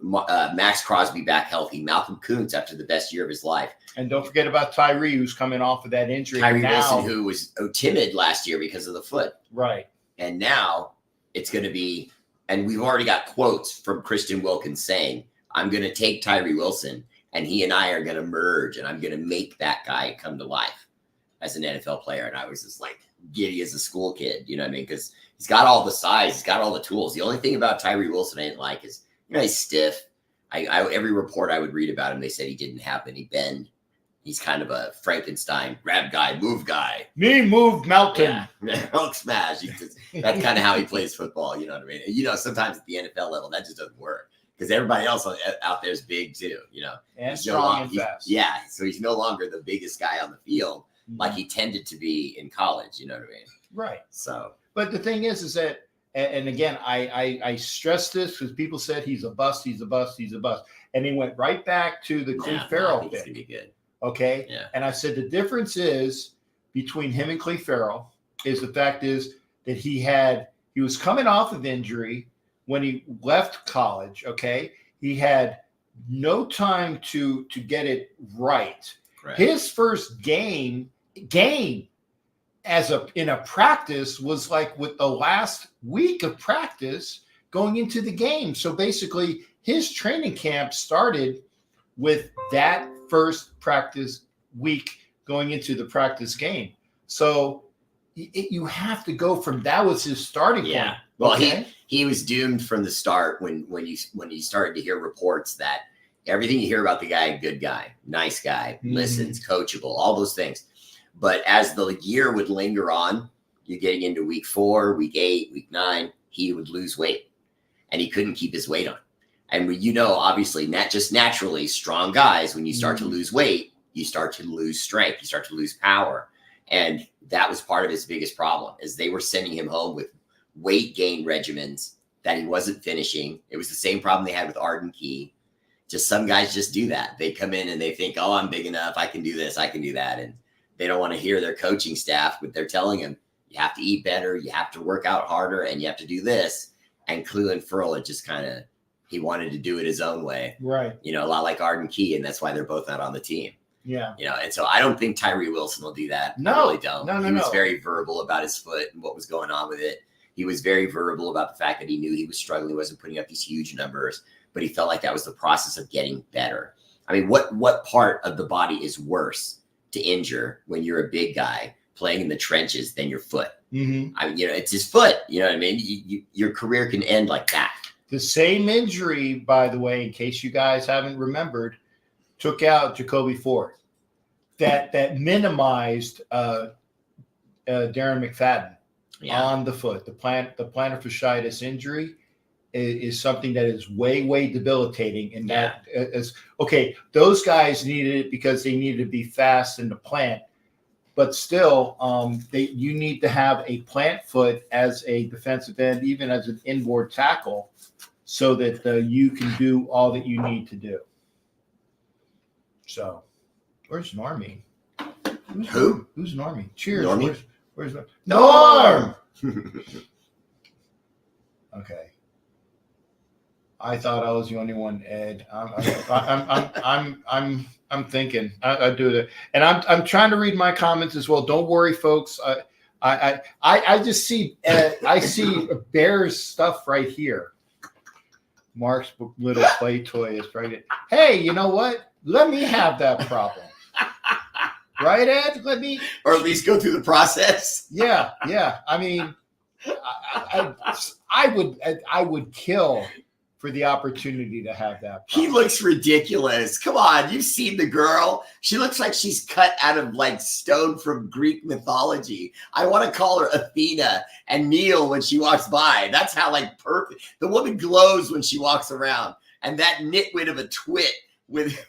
Max Crosby back healthy, Malcolm Kuntz after the best year of his life, And don't forget about Tyree, who's coming off of that injury. Tyree now. Wilson, who was timid last year because of the foot, Right. and now it's going to be. And we've already got quotes from Christian Wilkins saying, "I'm going to take Tyree Wilson, and he and I are going to merge, and I'm going to make that guy come to life as an NFL player." And I was just like giddy as a school kid, you know what I mean? Because he's got all the size, he's got all the tools. The only thing about Tyree Wilson I didn't like is, he's stiff. Every report I would read about him, they said he didn't have any bend. He's kind of a Frankenstein, grab guy, move guy. Me moved Melton. Yeah, Hulk smash. That's kind of how he plays football. You know what I mean? And, sometimes at the NFL level, that just doesn't work, because everybody else out there is big too. And He's no strong longer- and he's- fast. Yeah, so he's no longer the biggest guy on the field Mhm. like he tended to be in college. You know what I mean? Right. So But the thing is that, and again, I stress this because people said he's a bust, he's a bust, he's a bust. And he went right back to the Cleve I Farrell think he's pick. gonna be good. Okay. Yeah. And I said the difference is between him and Cleve Farrell is the fact is that he was coming off of injury when he left college. Okay. He had no time to get it right. Correct. His first game in a practice was like with the last week of practice going into the game. So basically his training camp started with that first practice week going into the practice game. So you have to go from that was his starting point. Yeah. Well, Okay? he was doomed from the start when you started to hear reports that everything you hear about the guy, good guy, nice guy, Mhm. listens, coachable, all those things. But as the year would linger on, you're getting into week 4, week 8, week 9, he would lose weight, and he couldn't keep his weight on. And obviously, not just naturally strong guys, when you start to lose weight, you start to lose strength, you start to lose power. And that was part of his biggest problem, is they were sending him home with weight gain regimens that he wasn't finishing. It was the same problem they had with Arden Key. Just some guys just do that. They come in and they think, "Oh, I'm big enough. I can do this. I can do that." And they don't want to hear their coaching staff, but they're telling him, you have to eat better, you have to work out harder, and you have to do this. And Cleveland Ferrell, it just he wanted to do it his own way, Right. a lot like Arden Key, and that's why they're both not on the team. Yeah. And so I don't think Tyree Wilson will do that. No. I really don't. No, he was no. very verbal about his foot and what was going on with it. He was very verbal about the fact that he knew he was struggling, wasn't putting up these huge numbers, but he felt like that was the process of getting better. I mean, what part of the body is worse to injure when you're a big guy playing in the trenches than your foot? Mm-hmm. I mean, it's his foot. You know what I mean? Your career can end like that. The same injury, by the way, in case you guys haven't remembered, took out Jacoby Ford. That minimized Darren McFadden on the foot. The plantar fasciitis injury is something that is way debilitating. And that is okay. Those guys needed it because they needed to be fast in the plant. But still, you need to have a plant foot as a defensive end, even as an inboard tackle, so that you can do all that you need to do. So, where's Normie? Who's Normie? Cheers. Normie? Where's Norm? Okay. I thought I was the only one, Ed. I'm thinking. I do that, and I'm trying to read my comments as well. Don't worry, folks. I just see I see Bears stuff right here. Mark's little play toy is right. Hey, you know what? Let me have that problem. Right, Ed? Let me, or at least go through the process. Yeah. I mean, I would kill for the opportunity to have that problem. He looks ridiculous. Come on, you've seen the girl. She looks like she's cut out of like stone from Greek mythology. I want to call her Athena and kneel when she walks by. That's how like perfect. The woman glows when she walks around. And that nitwit of a twit with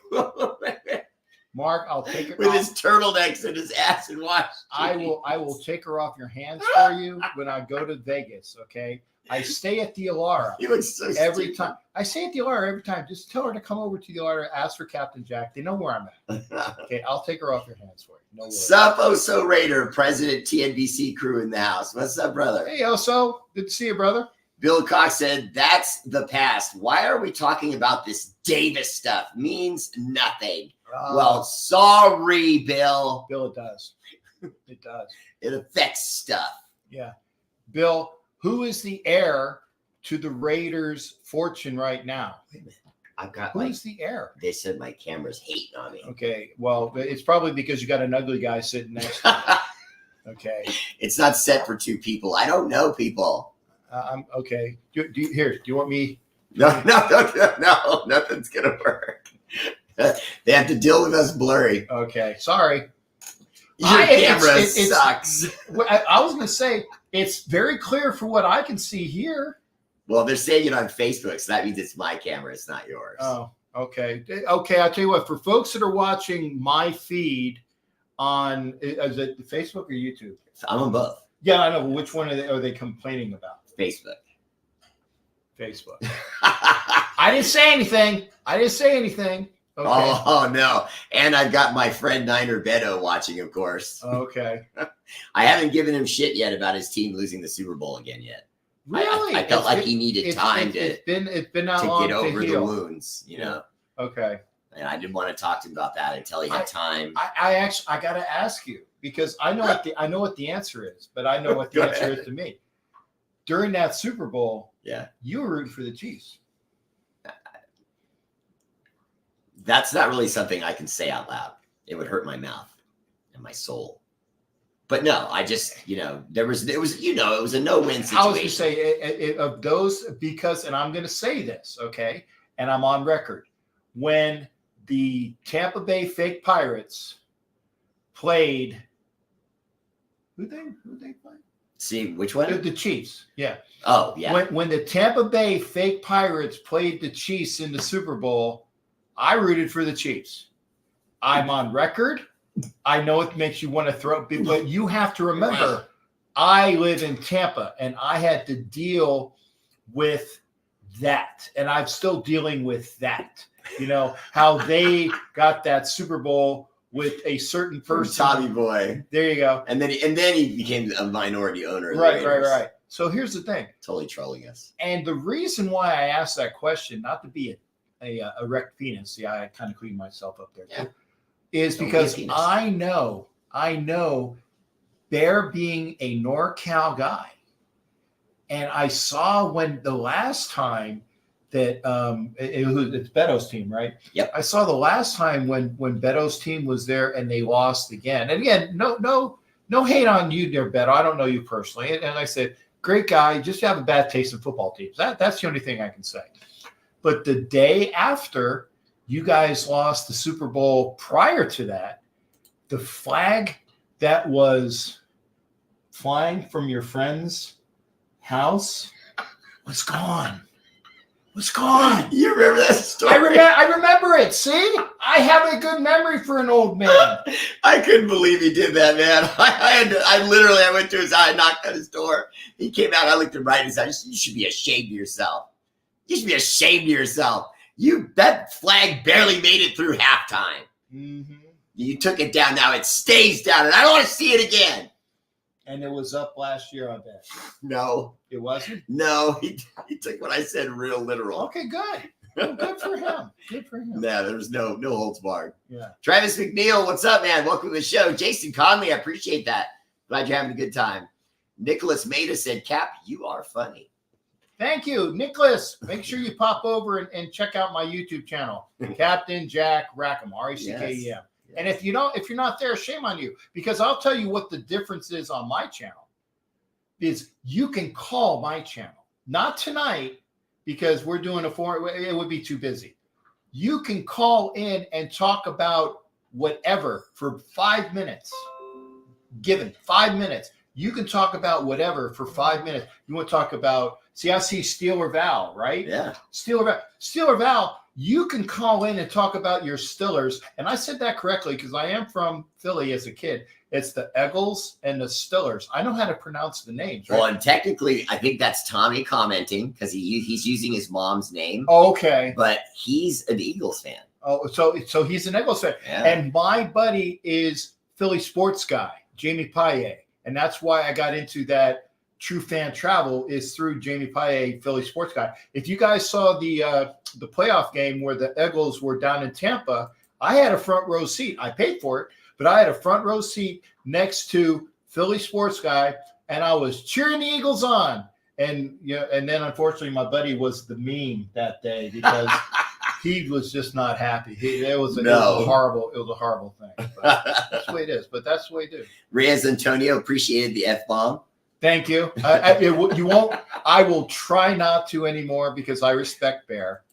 Mark, I'll take it with his turtlenecks and his ass and watch. I will take her off your hands for you when I go to Vegas. Okay. I stay at the Elara. He looks so every stupid. time. I stay at the Elara every time. Just tell her to come over to the Elara, ask for Captain Jack. They know where I'm at. Okay, I'll take her off your hands for you. No worries. Sup, Oso Raider, President TNBC crew in the house. What's up, brother? Hey, Oso. Good to see you, brother. Bill Cox said, that's the past. Why are we talking about this Davis stuff? Means nothing. Well, sorry, Bill. Bill, it does. It does. It affects stuff. Yeah. Bill, who is the heir to the Raiders' fortune right now? Wait a minute. I've got Who's the heir? they said my camera's hating on me. Okay. Well, it's probably because you got an ugly guy sitting next to you. Okay. It's not set for two people. I don't know people. I'm okay. Do you want me? No, nothing's going to work. They have to deal with us blurry. Okay. Sorry. Your camera sucks. I was going to say, it's very clear for what I can see here. Well, they're saying it on Facebook, so that means it's my camera. It's not yours. Oh, okay. Okay, I'll tell you what. For folks that are watching my feed on, is it Facebook or YouTube? I'm on both. Yeah, I know. Which one are they complaining about? Facebook. Facebook. I didn't say anything. Okay. Oh, no. And I've got my friend Niner Beto watching, of course. Okay. I haven't given him shit yet about his team losing the Super Bowl again yet. Really? I felt like he needed time it's been that to long get over to the heal. wounds, you know. Okay. And I didn't want to talk to him about that until he had time. I got to ask you because I know what the answer is, but I know what the answer is to me. During that Super Bowl, you were rooting for the Chiefs. That's not really something I can say out loud. It would hurt my mouth and my soul. But no, I just, it was a no-win situation. I was going to say of those because, and I'm going to say this, okay, and I'm on record. When the Tampa Bay Fake Pirates played, who they played? See, which one? The Chiefs, yeah. Oh, yeah. When the Tampa Bay Fake Pirates played the Chiefs in the Super Bowl, I rooted for the Chiefs. I'm on record. I know it makes you want to throw, but you have to remember, I live in Tampa and I had to deal with that. And I'm still dealing with that. How they got that Super Bowl with a certain person. Tommy Boy. There you go. And then he became a minority owner. Of the Right. Raiders. So here's the thing. Totally trolling us. And the reason why I asked that question, not to be a erect penis, see, I kind of cleaned myself up there too, is because I know Bear being a NorCal guy, and I saw when the last time that it's Beto's team, right? Yep. I saw the last time when Beto's team was there and they lost again. And again, no hate on you, dear Beto. I don't know you personally. And I said, great guy, just have a bad taste in football teams. That's the only thing I can say. But the day after you guys lost the Super Bowl, prior to that, the flag that was flying from your friend's house was gone. Was gone. You remember that story? I remember it. See, I have a good memory for an old man. I couldn't believe he did that, man. I went to his house, I knocked on his door. He came out. I looked him right in his eyes. You should be ashamed of yourself. You should be ashamed of yourself. That flag barely made it through halftime. Mm-hmm. You took it down. Now it stays down, and I don't want to see it again. And it was up last year, I bet. No, It wasn't? no, he took what I said real literal. Okay, good. Well, good for him. Good for him. No, there's no holds barred. Yeah. Travis McNeil, what's up, man? Welcome to the show. Jason Conley, I appreciate that. Glad you're having a good time. Nicholas Maida said, Cap, you are funny. Thank you, Nicholas. Make sure you pop over and check out my YouTube channel, Captain Jack Rackham, Rackem. Yes. And if you're not there, shame on you, because I'll tell you what the difference is on my channel is you can call my channel, not tonight because we're doing it would be too busy. You can call in and talk about whatever for 5 minutes. Given 5 minutes, you can talk about whatever for 5 minutes. You want to talk about, I see Steeler Val, right? Yeah. Steeler Val, you can call in and talk about your Stillers. And I said that correctly because I am from Philly as a kid. It's the Eagles and the Stillers. I know how to pronounce the names, right? Well, and technically, I think that's Tommy commenting because he's using his mom's name. Oh, okay. But he's an Eagles fan. Oh, so he's an Eagles fan. Yeah. And my buddy is Philly sports guy, Jamie Paye. And that's why I got into that. True Fan Travel is through Jamie Paye, Philly sports guy. If you guys saw the playoff game where the Eagles were down in Tampa, I had a front row seat. I paid for it, but I had a front row seat next to Philly sports guy, and I was cheering the Eagles on. And and then unfortunately my buddy was the meme that day because he was just not happy. It was a horrible thing. But that's the way it is. But that's the way it is. Reyes Antonio appreciated the F-bomb. Thank you. You won't. I will try not to anymore because I respect Bear.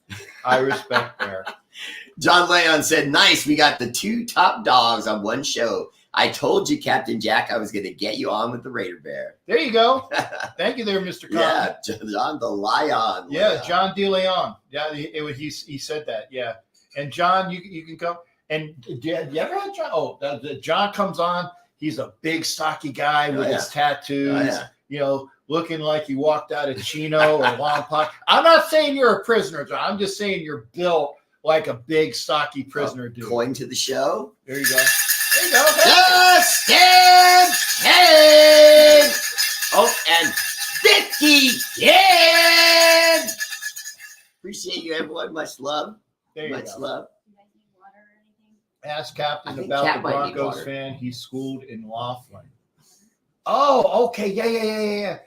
John Leon said, nice. We got the two top dogs on one show. I told you, Captain Jack, I was going to get you on with the Raider Bear. There you go. Thank you there, Mr. Conley. Yeah, John the Lion. Yeah, John DeLeon. Yeah, he said that. Yeah. And John, you can come. And do you ever have John? Oh, John comes on. He's a big, stocky guy with his tattoos, looking like he walked out of Chino or Long Pond. I'm not saying you're a prisoner, John. I'm just saying you're built like a big, stocky prisoner dude. Coin to the show. There you go. There you go. Justin Henn! Oh, and Vicky Kid! Appreciate you, everyone. Much love. There you Much go. love. Ask Captain I think about Cap the might need Broncos water. fan. He's schooled in Laughlin. Oh, okay. Yeah.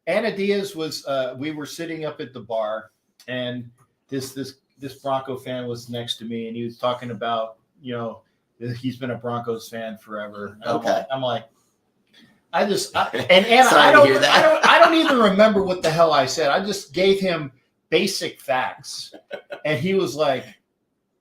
Anna Diaz was, we were sitting up at the bar and this Bronco fan was next to me and he was talking about, he's been a Broncos fan forever. And Okay. I'm like, and Anna, Sorry to hear that. I don't even remember what the hell I said. I just gave him basic facts and he was like,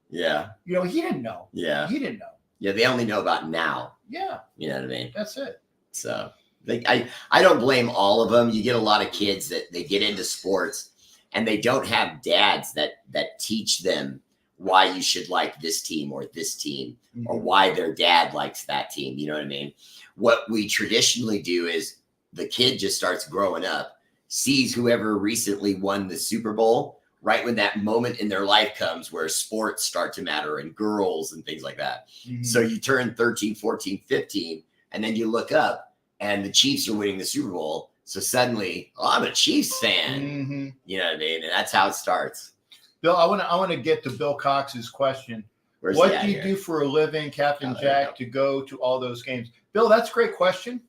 Yeah. he didn't know. Yeah. He didn't know. Yeah. They only know about now. Yeah, You know what I mean? that's it. So I don't blame all of them. You get a lot of kids that they get into sports and they don't have dads that teach them why you should like this team or this team or why their dad likes that team. You know what I mean? What we traditionally do is the kid just starts growing up, sees whoever recently won the Super Bowl, right when that moment in their life comes where sports start to matter and girls and things like that. Mhm. So you turn 13, 14, 15, and then you look up and the Chiefs are winning the Super Bowl. So suddenly, I'm a Chiefs fan. Mhm. You know what I mean? And that's how it starts. Bill, I want to get to Bill Cox's question. Where's What he at do you here? do for a living, Captain Oh, there you Jack, to go to all those games? Bill, that's a great question.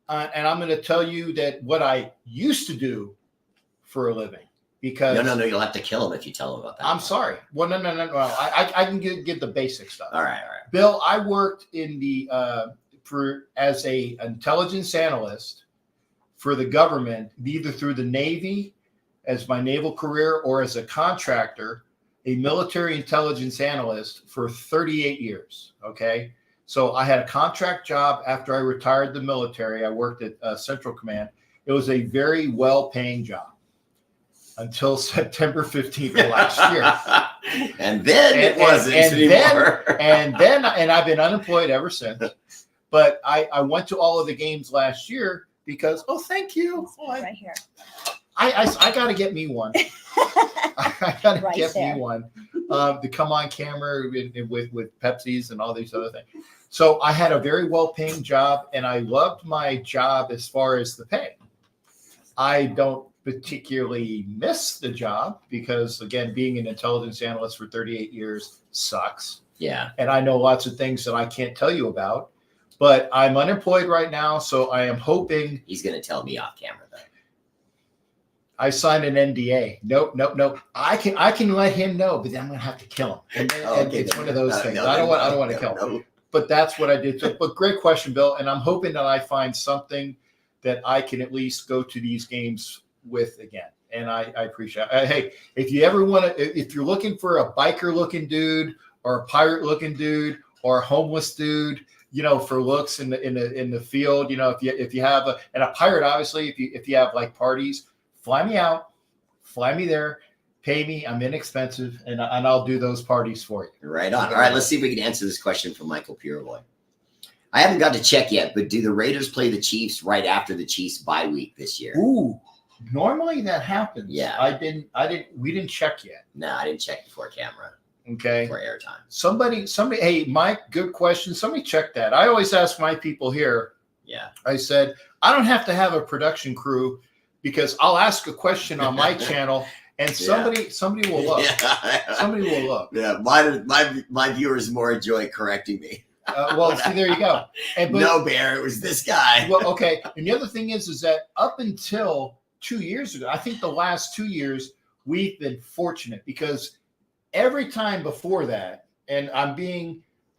And I'm going to tell you that what I used to do for a living because No. You'll have to kill him if you tell him about that. I'm sorry. Well, no. I can get the basic stuff. All right. Bill, I worked in the as a intelligence analyst for the government, either through the Navy as my naval career or as a contractor, a military intelligence analyst for 38 years. Okay. So I had a contract job after I retired the military. I worked at Central Command. It was a very well-paying job until September 15th of last year. And then it wasn't anymore. And I've been unemployed ever since. But I went to all of the games last year because, oh, thank you. Right here. I got to get me one. I got to Right get there. me one to come on camera with Pepsis and all these other things. So I had a very well-paying job, and I loved my job as far as the pay. I don't particularly miss the job because, again, being an intelligence analyst for 38 years sucks. Yeah. And I know lots of things that I can't tell you about. But I'm unemployed right now, so I am hoping. He's going to tell me off camera, though. I signed an NDA. Nope. I can let him know, but then I'm gonna have to kill him. And it's one of those things. I don't want to kill him. But that's what I did. So, but great question, Bill. And I'm hoping that I find something that I can at least go to these games with again. And I appreciate it. Hey, if you ever want to, if you're looking for a biker looking dude or a pirate looking dude or a homeless dude, for looks in the field, if you have a pirate, obviously, if you have like parties, fly me out, fly me there, pay me. I'm inexpensive, and I'll do those parties for you. Right on. All right, let's see if we can answer this question from Michael Purevoy. I haven't got to check yet, but do the Raiders play the Chiefs right after the Chiefs bye week this year? Ooh, normally that happens. Yeah. We didn't check yet. No, I didn't check before camera. Okay. For airtime. Somebody, hey, Mike, good question. Somebody check that. I always ask my people here. Yeah. I said, I don't have to have a production crew because I'll ask a question on my channel and somebody will look. Yeah. Somebody will look. Yeah. My viewers more enjoy correcting me. Well, see, there you go. No, Bear, it was this guy. Well, okay. And the other thing is that up until 2 years ago, I think the last 2 years, we've been fortunate because every time before that, and I'm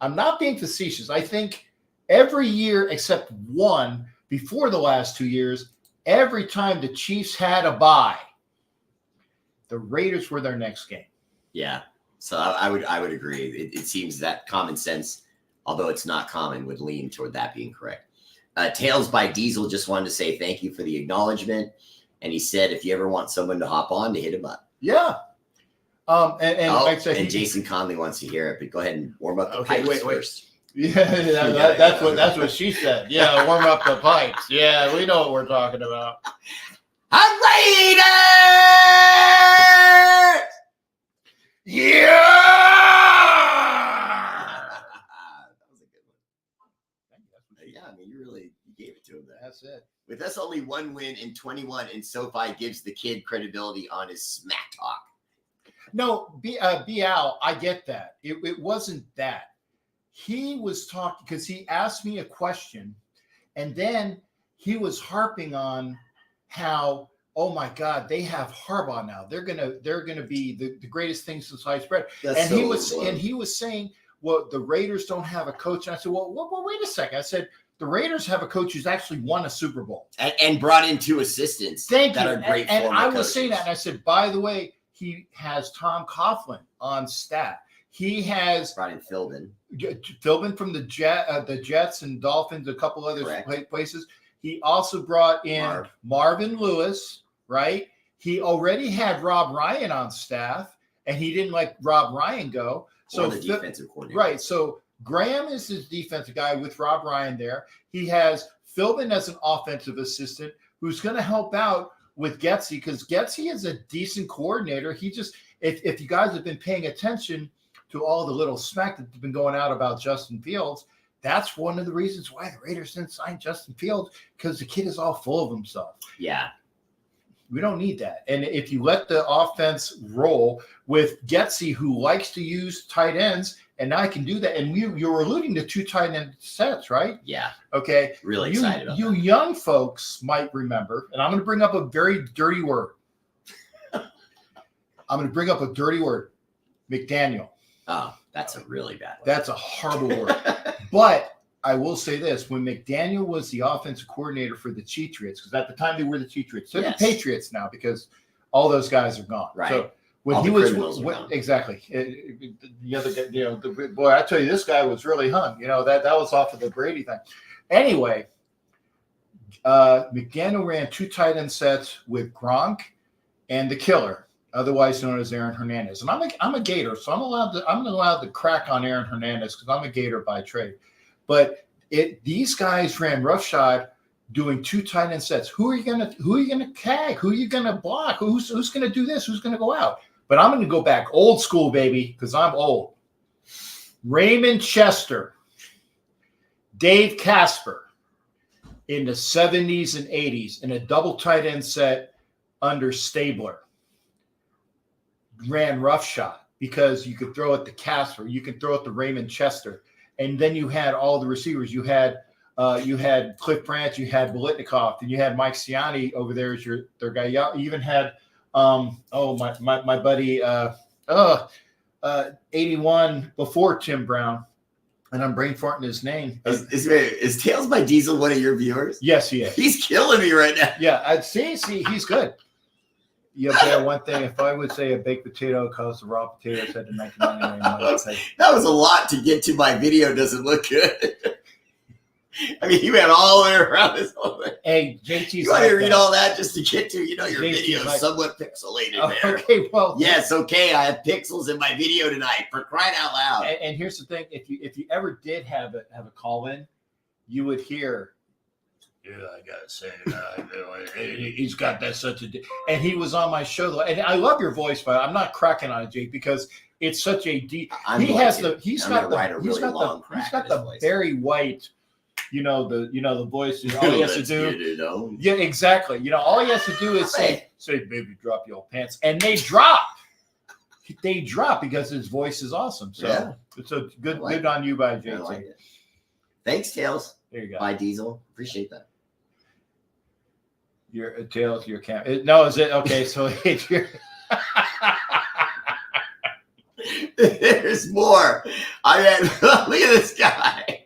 not being facetious. I think every year except one before the last 2 years, every time the Chiefs had a bye, the Raiders were their next game. Yeah. So I would agree. It seems that common sense, although it's not common, would lean toward that being correct. Tails by Diesel just wanted to say thank you for the acknowledgement. And he said, if you ever want someone to hop on, to hit him up. Yeah. Like I said, and Jason Conley wants to hear it, but go ahead and warm up the pipes first. Yeah, that's what she said. Yeah, warm up the pipes. Yeah, we know what we're talking about. Raiders! Yeah! That was a good one. Yeah, I mean, you gave it to him there. That's it. With us only one win in 21, and SoFi gives the kid credibility on his smack talk. No, Bial, I get that. It wasn't that. He was talking because he asked me a question, and then he was harping on how, oh my God, they have Harbaugh now. They're gonna be the greatest thing since sliced bread. And he was saying, well, the Raiders don't have a coach. And I said, well, wait a second. I said, the Raiders have a coach who's actually won a Super Bowl and brought in 2 assistants. Thank that you. Are great and I was coaches. saying that, and I said, by the way, he has Tom Coughlin on staff. He has brought in Philbin from the Jets and Dolphins, a couple other places. He also brought in Marvin Lewis, right? He already had Rob Ryan on staff, and he didn't let Rob Ryan go. So the defensive coordinator, right? So Graham is his defensive guy with Rob Ryan there. He has Philbin as an offensive assistant who's going to help out with Getsy because Getsy is a decent coordinator. He just, if you guys have been paying attention to all the little smack that's been going out about Justin Fields, that's one of the reasons why the Raiders didn't sign Justin Fields because the kid is all full of himself. Yeah. We don't need that. And if you let the offense roll with Getsy, who likes to use tight ends, and now I can do that. And you're alluding to 2 tight end sets, right? Yeah. Okay. Really excited about you that. Young folks might remember, and I'm going to bring up a very dirty word. I'm going to bring up a dirty word, McDaniel. Oh, that's a really bad one. That's a horrible word. But I will say this: when McDaniel was the offensive coordinator for the Patriots, because at the time they were the Patriots, they're Yes. the Patriots now because all those guys are gone. Right. So when All he the was criminals are gone. exactly the other guy, boy, I tell you, this guy was really hung. That was off of the Brady thing. Anyway, McDaniel ran 2 tight end sets with Gronk and the Killer, otherwise known as Aaron Hernandez. And I'm a Gator, so I'm allowed to crack on Aaron Hernandez because I'm a Gator by trade. But these guys ran roughshod doing 2 tight end sets. Who are you gonna tag? Who are you gonna block? Who's gonna do this? Who's gonna go out? But I'm gonna go back old school, baby, because I'm old. Raymond Chester, Dave Casper in the 70s and 80s in a double tight end set under Stabler. Ran roughshod because you could throw it to Casper, you could throw it to Raymond Chester, and then you had all the receivers. You had Cliff Branch, you had Biletnikoff, and you had Mike Siani over there as their guy. You even had my buddy 81 before Tim Brown, and I'm brain farting his name. Is Tails by Diesel one of your viewers? Yes, he is. He's killing me right now. Yeah, I'd see, he's good. Yeah, but one thing, if I would say a baked potato costs the raw potatoes at the 1999, I would say. That was a lot to get to. My video doesn't look good. I mean, you went all the way around this whole thing. Hey, JT's You want like to read that. all that just to get to, your JT's video is like- somewhat pixelated Oh, there. okay, well, Yes, okay, I have pixels in my video tonight, for crying out loud. And here's the thing: if you ever did have a call in, you would hear, "Yeah, I gotta say, he's got that such a," and he was on my show though, and I love your voice, but I'm not cracking on it, Jake, because it's such a deep. I'm He going has to. the he's I'm got gonna the write a he's really got long the crack he's got in the his voice. very white, the voice. All he has to Let's do. get it on. Yeah, exactly. All he has to do is say, baby, drop your pants. And they drop. They drop because his voice is awesome. So Yeah. it's a good I like good on you by I JT. like it. Thanks, Tails. There you go. By Diesel. Appreciate that. Your tails, your cam. No, is it okay? So it's your There's more. I mean, look at this guy.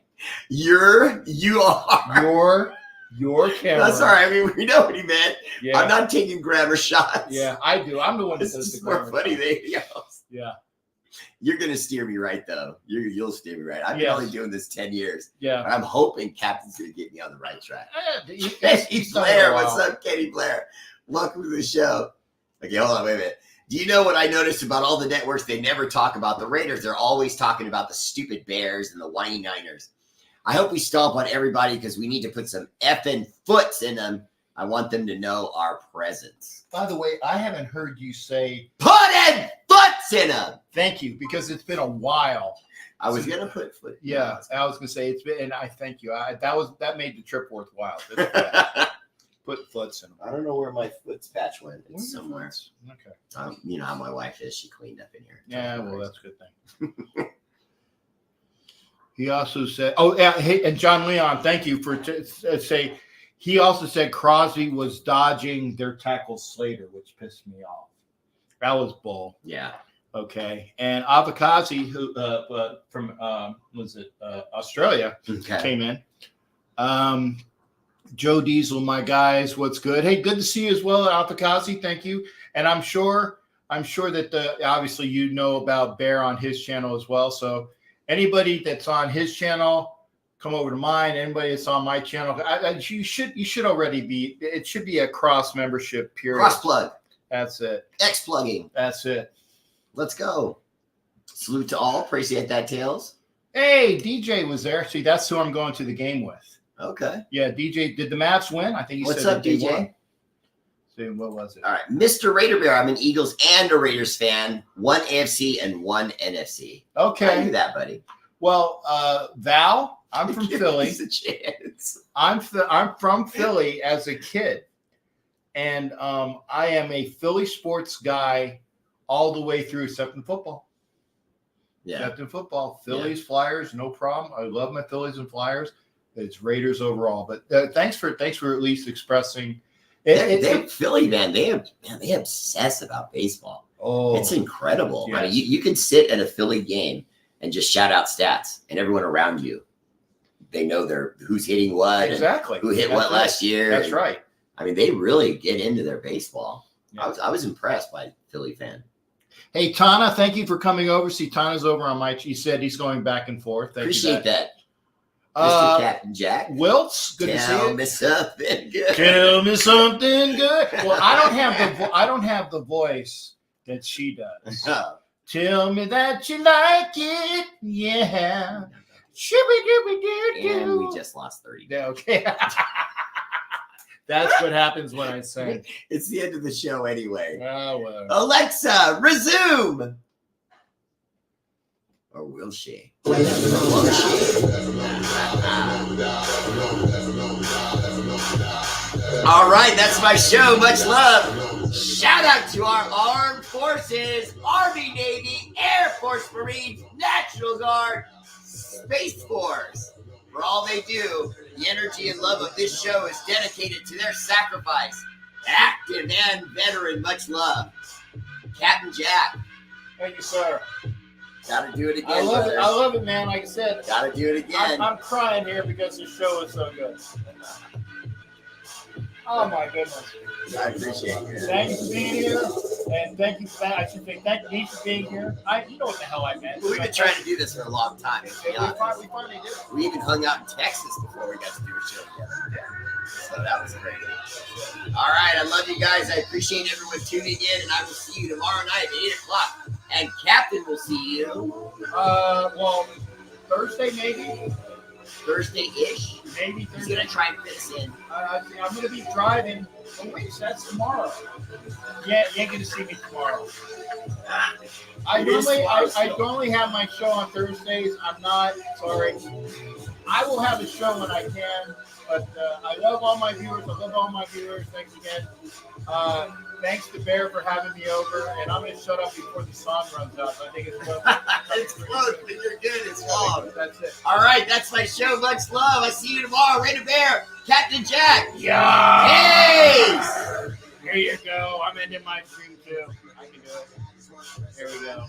You are. your camera. That's all right. I mean, we know what he meant. Yeah, I'm not taking grammar shots. yeah, I do. I'm the one that This does is the more grammar funny stuff. than anything else. Yeah, You're gonna steer me right though. You'll steer me right. I've been Yes. only doing this 10 years. yeah. But I'm hoping Captain's gonna get me on the right track. Kenny He's done it a Blair, while. what's up, Kenny Blair? Welcome to the show. Okay, hold on, wait a minute. Do you know what I noticed about all the networks? They never talk about the Raiders. They're always talking about the stupid Bears and the whiny Niners. I hope we stomp on everybody because we need to put some effing foots in them. I want them to know our presence. By the way, I haven't heard you say Putting foots in them. thank you because it's been a while. I was gonna put foot. Yeah, I was gonna say it's been, and I thank you. That made the trip worthwhile. That's- Put foots in them. I don't know where my foot's patch went. Where's It's your somewhere. foots? Okay. You know how my wife is. She cleaned up in here. Yeah, well, that's a good thing. He also said, "Oh, yeah, hey, and John Leon, thank you for say." He also said Crosby was dodging their tackle Slater, which pissed me off. That was bull. Yeah. Okay, and Avikazi, who from Australia, Okay. came in. Joe Diesel, my guys, what's good? Hey, good to see you as well, Avikazi. Thank you. And I'm sure that obviously you know about Bear on his channel as well. So anybody that's on his channel, come over to mine. Anybody that's on my channel, you should already be. It should be a cross membership period. Cross plug. That's it. X plugging. That's it. Let's go. Salute to all. Appreciate that, Tails. Hey, DJ was there. See, that's who I'm going to the game with. Okay. Yeah, DJ. Did the Mavs win? I think he What's said up, that they DJ? won. See, what was it? All right. Mr. Raider Bear. I'm an Eagles and a Raiders fan. One AFC and one NFC. I Okay. knew that, buddy. Well, Val, I'm from Give Philly. us a chance. I'm from Philly as a kid, and I am a Philly sports guy all the way through, except in football. Yeah. Except in football, Phillies, Flyers, no problem. I love my Phillies and Flyers. It's Raiders overall, but thanks for at least expressing. They're Philly, man. They obsess about baseball. Oh, It's incredible. I mean, yes. you can sit at a Philly game and just shout out stats, and everyone around you, they know who's hitting what, exactly. and who hit That's what right. last year. That's and, right. I mean, they really get into their baseball. Yeah. I was impressed by Philly fan. Hey, Tana, thank you for coming over. See, Tana's over on my. He said he's going back and forth. Thank Appreciate you, that, Mr. Uh, Captain Jack. Wilts, good Tell to me see you. something good. Tell me something good. Well, I don't have the voice that she does. Oh, Tell me that you like it, yeah. and we Shibby-dibby-doo-doo. just lost 30. Yeah, okay. That's what happens when I sing. It's the end of the show anyway. Oh, well. Alexa, resume. Or will she? Or won't she? All right, that's my show. Much love. Shout out to our armed forces, Army, Navy, Air Force, Marines, National Guard, Space Force. For all they do, the energy and love of this show is dedicated to their sacrifice. Active and veteran, much love. Captain Jack, Thank you, sir. gotta do it again. I love it. brothers. I love it, man. Like I said, Gotta do it again. I'm crying here because the show is so good. Oh my goodness! I appreciate you. Thanks for being here, and thank you. I should say thank you for being here. You know what the hell I meant. We've been trying to do this for a long time. To be honest. We finally did. We even hung out in Texas before we got to do a show together. So that was great. All right, I love you guys. I appreciate everyone tuning in, and I will see you tomorrow night at 8 o'clock. And Captain will see you Well, Thursday maybe. Thursday-ish. Maybe He's Thursday. gonna try and fit us in. I'm gonna be driving. Oh wait, so that's tomorrow. Yeah, you ain't gonna see me tomorrow. I It is tomorrow normally have my show on Thursdays. I'm not sorry. I will have a show when I can, but I love all my viewers. Thanks again. Thanks to Bear for having me over, and I'm gonna shut up before the song runs out. I think it's close. It's close, but you're good. It's long. That's it. All right, that's my show. Much love. I see you tomorrow. Rated Bear, Captain Jack. Yeah. Hey! Here you go. I'm ending my stream too. I can do it. Here we go.